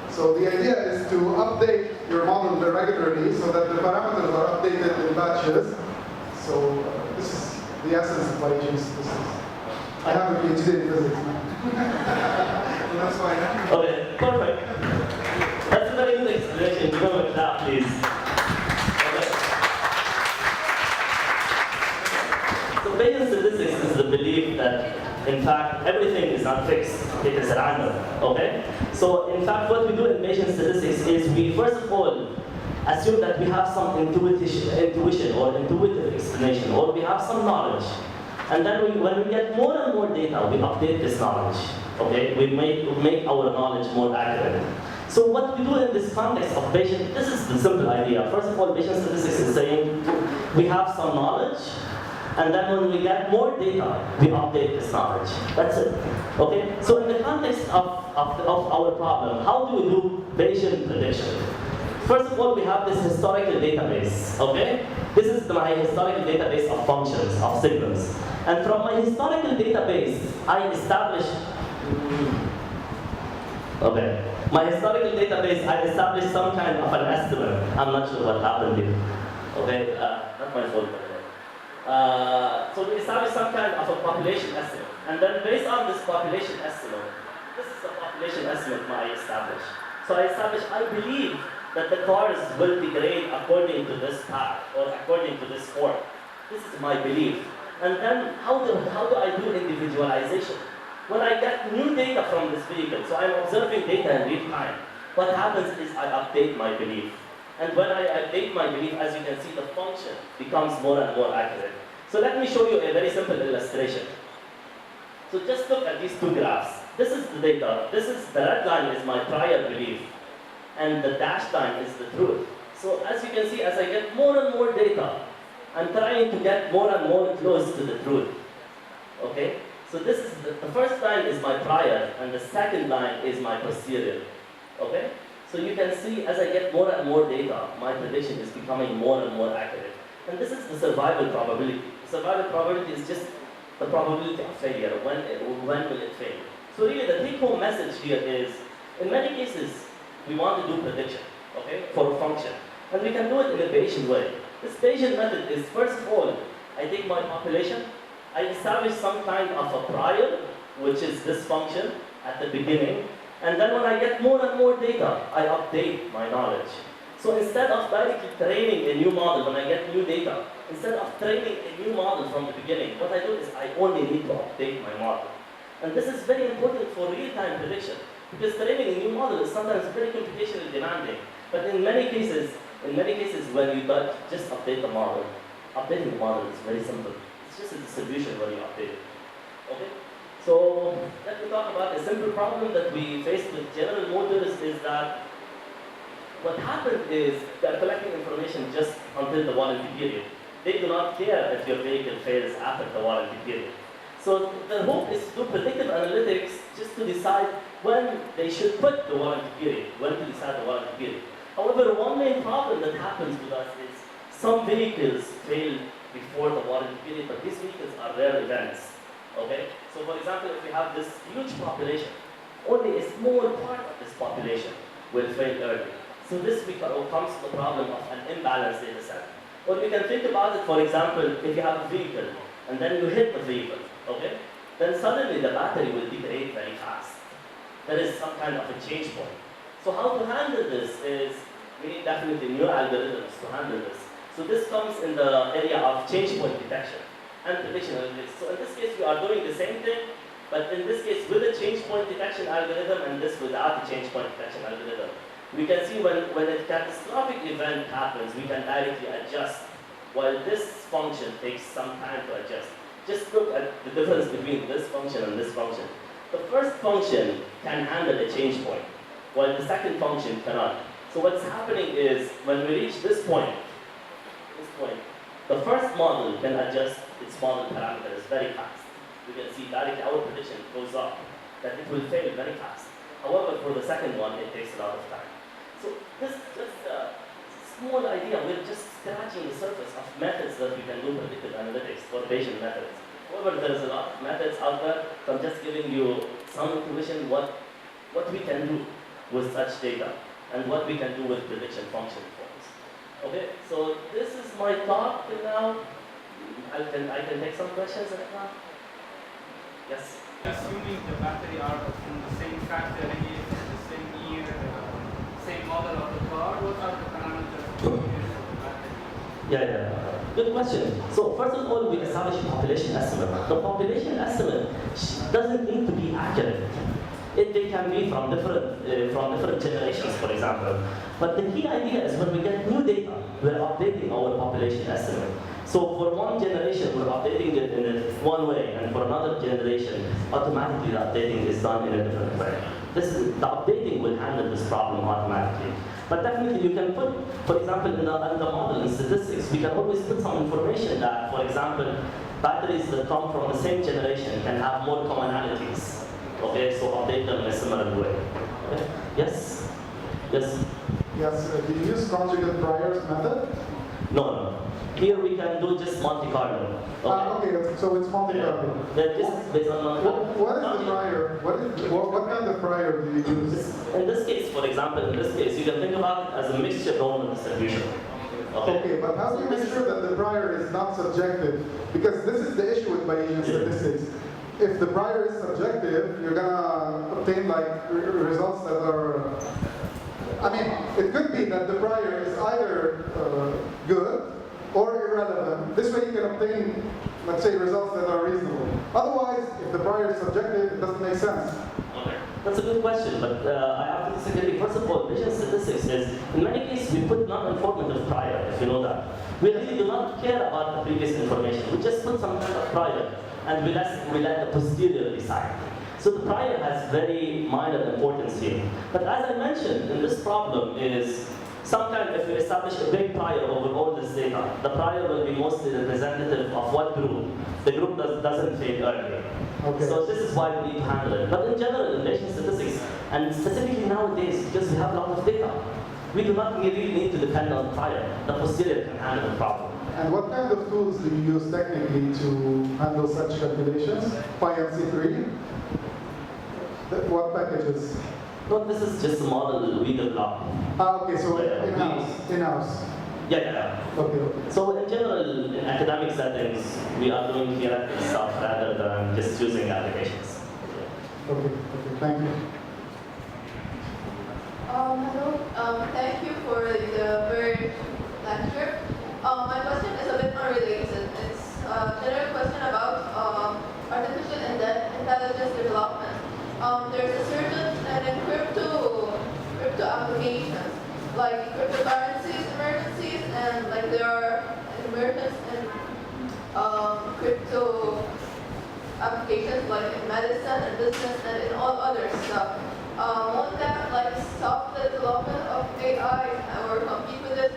So the idea is to update your model regularly so that the parameters are updated in batches. So this is the essence of Bayesian statistics. I have a PhD in physics now. That's fine. Okay, perfect. That's a very good explanation. Go with that, please. So Bayesian statistics is the belief that, in fact, everything is not fixed. It is random, okay? So, in fact, what we do in Bayesian statistics is we, first of all, assume that we have some intuition or intuitive explanation, or we have some knowledge. And then when we get more and more data, we update this knowledge, okay? We make our knowledge more accurate. So what we do in this context of Bayesian, this is the simple idea. First of all, Bayesian statistics is saying we have some knowledge, and then when we get more data, we update this knowledge. That's it. Okay? So in the context of our problem, how do we do Bayesian prediction? First of all, we have this historical database. Okay? This is my historical database of functions, of signals. And from my historical database, I establish my historical database, I established some kind of an estimate. I'm not sure what happened here. Okay? Not my fault. So we established some kind of a population estimate. And then based on this population estimate, this is the population estimate I established. So I believe that the cars will degrade according to this path or according to this form. This is my belief. And then how do I do individualization? When I get new data from this vehicle, so I'm observing data in real time, what happens is I update my belief. And when I update my belief, as you can see, the function becomes more and more accurate. So let me show you a very simple illustration. So just look at these two graphs. This is the data. The red line is my prior belief, and the dashed line is the truth. So as you can see, as I get more and more data, I'm trying to get more and more close to the truth. Okay? So this is the first line is my prior, and the second line is my posterior. Okay? So you can see as I get more and more data, my prediction is becoming more and more accurate. And this is the survival probability. Survival probability is just the probability of failure, when will it fail. So really the take-home message here is, in many cases, we want to do prediction, okay, for a function. And we can do it in a Bayesian way. This Bayesian method is, first of all, I take my population, I establish some kind of a prior, which is this function at the beginning, and then when I get more and more data, I update my knowledge. So instead of directly training a new model when I get new data, instead of training a new model from the beginning, what I do is I only need to update my model. And this is very important for real-time prediction, because training a new model is sometimes very computationally demanding. But in many cases when you just update the model, updating the model is very simple. It's just a distribution when you update it. Okay? So let me talk about a simple problem that we face with general motors is that what happened is they're collecting information just until the warranty period. They do not care if your vehicle fails after the warranty period. So the hope is to do predictive analytics just to decide when they should put the warranty period, when to decide the warranty period. However, one main problem that happens with us is some vehicles fail before the warranty period, but these vehicles are rare events. Okay? So for example, if we have this huge population, only a small part of this population will fail early. So this comes to the problem of an imbalanced data set. Or we can think about it, for example, if you have a vehicle, and then you hit the vehicle, okay? Then suddenly the battery will degrade very fast. There is some kind of a change point. So how to handle this is, we need definitely new algorithms to handle this. So this comes in the area of change point detection and prediction analytics. So in this case, we are doing the same thing, but in this case with a change point detection algorithm, and this without the change point detection algorithm. We can see when a catastrophic event happens, we can directly adjust, while this function takes some time to adjust. Just look at the difference between this function and this function. The first function can handle a change point, while the second function cannot. So what's happening is, when we reach this point, the first model can adjust its model parameters very fast. We can see directly our prediction goes up, that it will fail very fast. However, for the second one, it takes a lot of time. So this just a small idea, we're just scratching the surface of methods that we can do predictive analytics for Bayesian methods. However, there's a lot of methods out there, so I'm just giving you some intuition what we can do with such data and what we can do with prediction function forms. Okay, so this is my talk till now. I can take some questions right now. Yes? Assuming the battery are from the same factory, the same year, same model of the car, what are the parameters for the battery? Yeah. Good question. So first of all, we establish a population estimate. The population estimate doesn't need to be accurate. They can be from different generations, for example. But the key idea is when we get new data, we're updating our population estimate. So for one generation, we're updating it in one way, and for another generation, automatically the updating is done in a different way. The updating will handle this problem automatically. But definitely you can put, for example, in the model in statistics, we can always put some information that, for example, batteries that come from the same generation can have more commonalities. Okay, so update them in a similar way. Okay. Yes? Yes? Yes, do you use conjugate priors method? No. Here we can do just Monte Carlo. Okay, so it's Monte Carlo. This is based on Monte Carlo. What is the prior? What kind of prior do you use? In this case, for example, you can think about it as a mixture normal distribution. Okay, but how do you make sure that the prior is not subjective? Because this is the issue with Bayesian statistics. If the prior is subjective, you're gonna obtain like results that are. I mean, it could be that the prior is either good or irrelevant. This way you can obtain, let's say, results that are reasonable. Otherwise, if the prior is subjective, it doesn't make sense. Okay. That's a good question, but I have to disagree. First of all, Bayesian statistics is, in many cases, we put non-informative prior, if you know that. We really do not care about the previous information. We just put some kind of prior, and we let the posterior decide. So the prior has very minor importance here. But as I mentioned, in this problem is, if we establish a big prior over all this data, the prior will be mostly representative of what group. The group doesn't fail early. Okay. So this is why we need to handle it. But in general, in Bayesian statistics, and specifically nowadays, because we have a lot of data, we do not really need to depend on prior. The posterior can handle the problem. And what kind of tools do you use technically to handle such calculations? PyMC3? What packages? No, this is just a model we developed. Okay, so in-house. Yeah. Okay. So in general, in academic settings, we are doing theoretical stuff rather than just using applications. Okay, thank you. Hello, thank you for the very lecture. My question is a bit unrelated. It's a general question about artificial intelligence development. There's a certain in crypto applications, like cryptocurrencies emergencies, and like there are emergence in crypto applications like in medicine and business and in all other stuff. Won't that like stop the development of AI or compete with it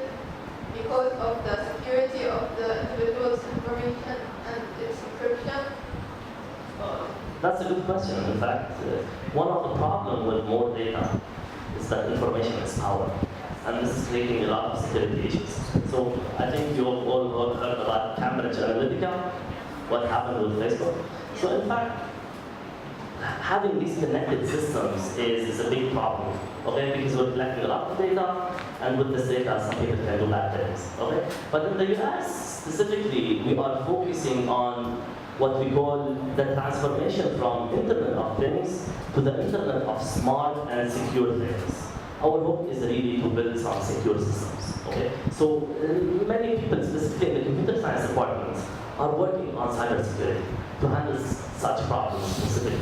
because of the security of the individual's information and its encryption? That's a good question. In fact, one of the problems with more data is that information is power. And this is creating a lot of security issues. So I think you all heard about Cambridge Analytica, what happened with Facebook. So in fact, having these connected systems is a big problem, okay? Because we're collecting a lot of data, and with this data, some people can do bad things, okay? But in the US, specifically, we are focusing on what we call the transformation from Internet of Things to the Internet of smart and secure things. Our hope is really to build some secure systems, okay? So many people, specifically in the computer science departments, are working on cybersecurity to handle such problems specifically.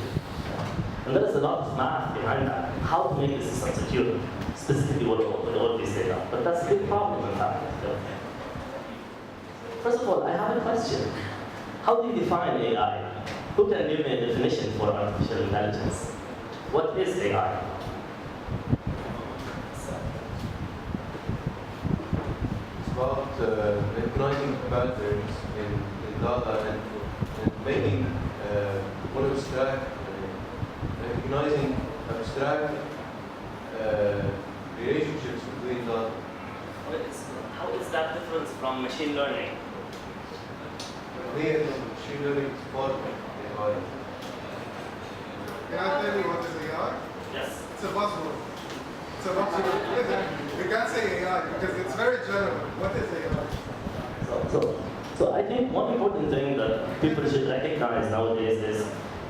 And there is a lot of math behind that, how to make the system secure, specifically with all these data. But that's a big problem, in fact. First of all, I have a question. How do you define AI? Who can give me a definition for artificial intelligence? What is AI? It's about recognizing patterns in data and making recognizing abstract relationships between data. How is that different from machine learning? Here, machine learning is part of AI. Can I tell you what is AI? Yes. It's a buzzword. It's a buzzword. We can't say AI because it's very general. What is AI? So I think one important thing that people should recognize nowadays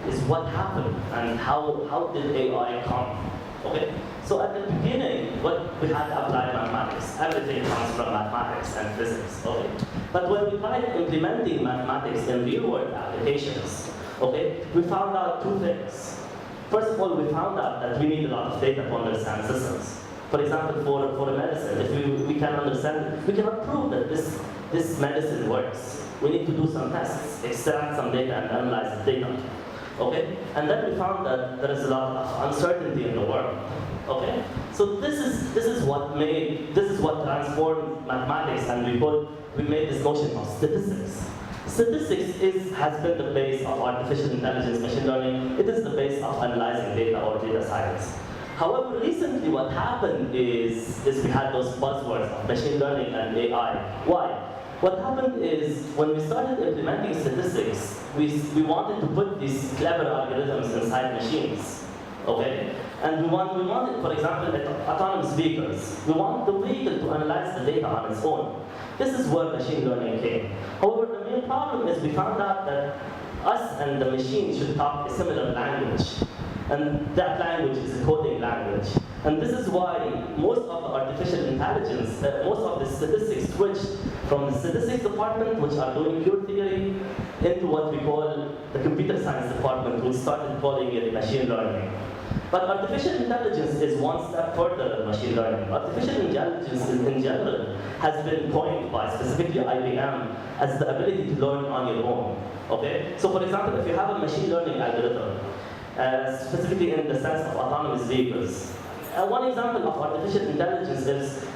is what happened and how did AI come. Okay? So at the beginning, we had applied mathematics. Everything comes from mathematics and physics. Okay? But when we tried implementing mathematics in real-world applications, okay, we found out two things. First of all, we found out that we need a lot of data to understand systems. For example, for a medicine, if we can understand, we cannot prove that this medicine works. We need to do some tests, extract some data, and analyze the data. Okay? And then we found that there is a lot of uncertainty in the world. Okay? So this is what transformed mathematics, and we made this notion of statistics. Statistics has been the base of artificial intelligence, machine learning. It is the base of analyzing data or data science. However, recently what happened is we had those buzzwords of machine learning and AI. Why? What happened is when we started implementing statistics, we wanted to put these clever algorithms inside machines. Okay? And we wanted, for example, autonomous vehicles. We want the vehicle to analyze the data on its own. This is where machine learning came. However, the main problem is we found out that us and the machine should talk a similar language. And that language is a coding language. And this is why most of the artificial intelligence, most of the statistics switched from the statistics department, which are doing pure theory, into what we call the computer science department, which started calling it machine learning. But artificial intelligence is one step further than machine learning. Artificial intelligence in general has been coined by specifically IBM as the ability to learn on your own. Okay? So for example, if you have a machine learning algorithm, specifically in the sense of autonomous vehicles, one example of artificial intelligence is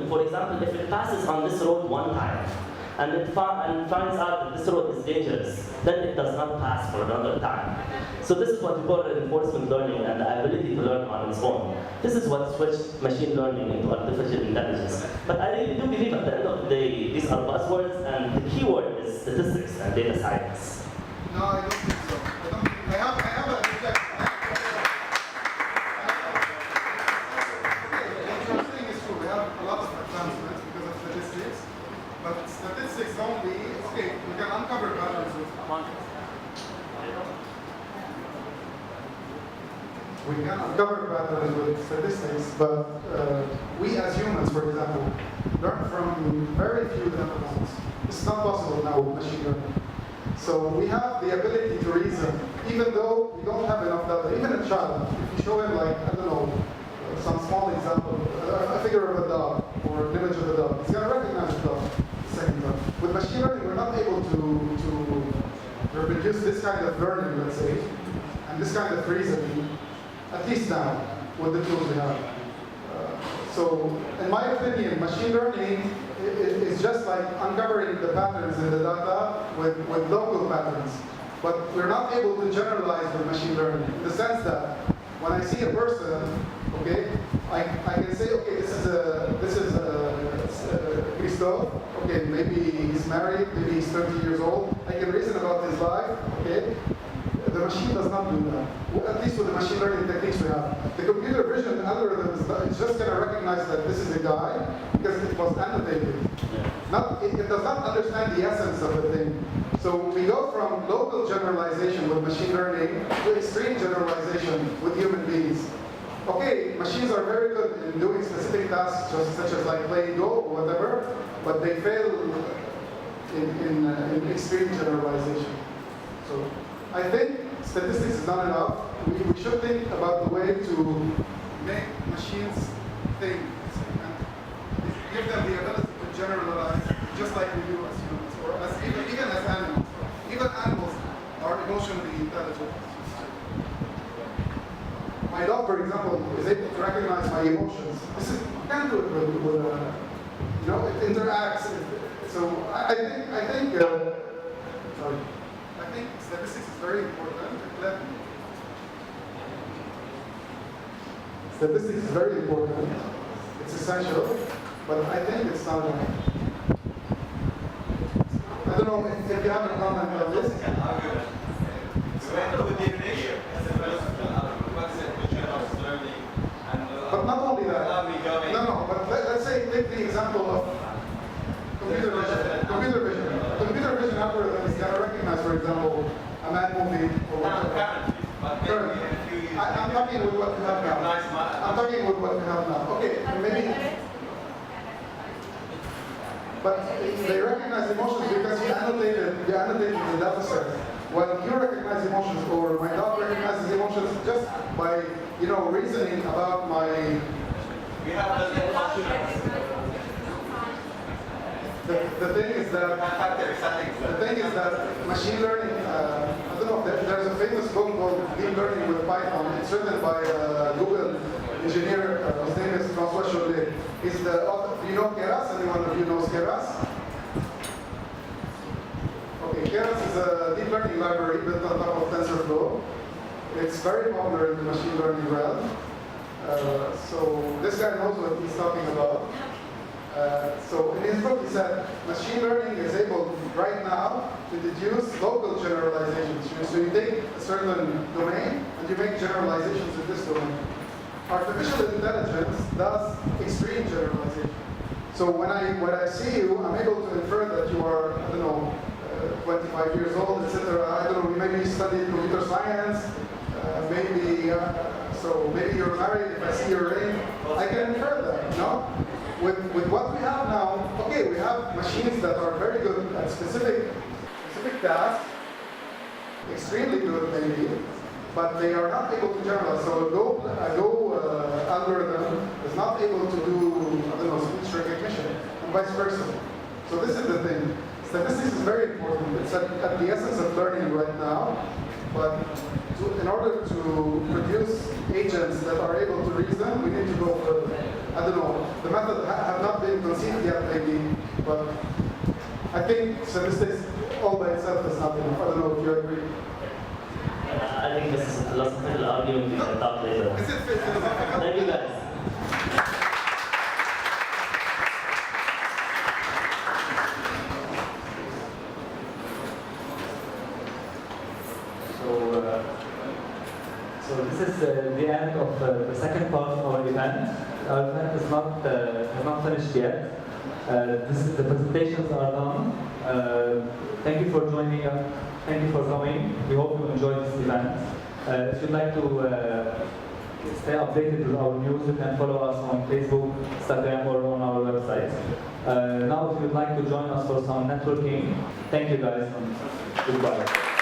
for example, if it passes on this road one time, and it finds out that this road is dangerous, then it does not pass for another time. So this is what we call reinforcement learning and the ability to learn on its own. This is what switched machine learning into artificial intelligence. But I really do believe at the end of the day, these are buzzwords, and the keyword is statistics and data science. No, I don't think so. I have a objection. Okay, what you're saying is true. We have a lot of advancements because of statistics. But statistics only, okay, we can uncover patterns with we can uncover patterns with statistics, but we as humans, for example, learn from very few data points. This is not possible now with machine learning. So we have the ability to reason, even though we don't have enough data. Even a child, if you show him, like, I don't know, some small example, a figure of a dog, or an image of a dog, he's going to recognize the dog. With machine learning, we're not able to reproduce this kind of learning, let's say, and this kind of reasoning, at least now, with the tools we have. So, in my opinion, machine learning is just like uncovering the patterns in the data with local patterns. But we're not able to generalize with machine learning, in the sense that when I see a person, okay, I can say, okay, this is Christophe. Okay, maybe he's married, maybe he's 30 years old. I can reason about his life. Okay, the machine does not do that. At least with the machine learning techniques we have, the computer vision algorithm is just going to recognize that this is a guy because it was annotated. It does not understand the essence of the thing. So we go from local generalization with machine learning to extreme generalization with human beings. Okay, machines are very good in doing specific tasks, such as like playing Go or whatever, but they fail in extreme generalization. So I think statistics is not enough. We should think about the way to make machines think and give them the ability to generalize, just like we do as humans, or as even as animals. Even animals are emotionally intelligent. My dog, for example, is able to recognize my emotions. This is can't do it with you know, it interacts. So I think statistics is very important. Statistics is very important. It's essential, but I think it's not enough. I don't know if you have a comment on this. But not only that. No, but let's say take the example of computer vision. Computer vision algorithm is going to recognize, for example, a man moving or whatever. I'm talking with what we have now. I'm talking with what we have now. Okay, maybe. But they recognize emotions because you annotated the data set. When you recognize emotions, or my dog recognizes emotions just by, you know, reasoning about my. The thing is that machine learning. I don't know. There's a famous book called Deep Learning with Python. It's written by a Google engineer. His name is Prof. He's the author. Do you know Keras? Anyone of you knows Keras? Okay, Keras is a deep learning library built on top of TensorFlow. It's very popular in the machine learning realm. So this guy knows what he's talking about. So in his book he said, machine learning is able right now to deduce local generalizations. So you take a certain domain and you make generalizations in this domain. Artificial intelligence does extreme generalization. So when I see you, I'm able to infer that you are, I don't know, 25 years old, etc. I don't know, maybe you studied computer science, so maybe you're married. If I see your ring, I can infer that, no? With what we have now, okay, we have machines that are very good at specific tasks, extremely good maybe, but they are not able to generalize. So a Go algorithm is not able to do, I don't know, speech recognition, and vice versa. So this is the thing. Statistics is very important. It's at the essence of learning right now, but in order to produce agents that are able to reason, we need to go further. I don't know, the method have not been conceived yet maybe, but I think statistics all by itself is not enough. I don't know if you agree. I think this is a philosophical argument we can talk later. Thank you guys. So this is the end of the second part of our event. Our event is not finished yet. The presentations are done. Thank you for joining us. Thank you for coming. We hope you enjoyed this event. If you'd like to stay updated with our news, you can follow us on Facebook, Instagram, or on our website. Now, if you'd like to join us for some networking, thank you guys and goodbye.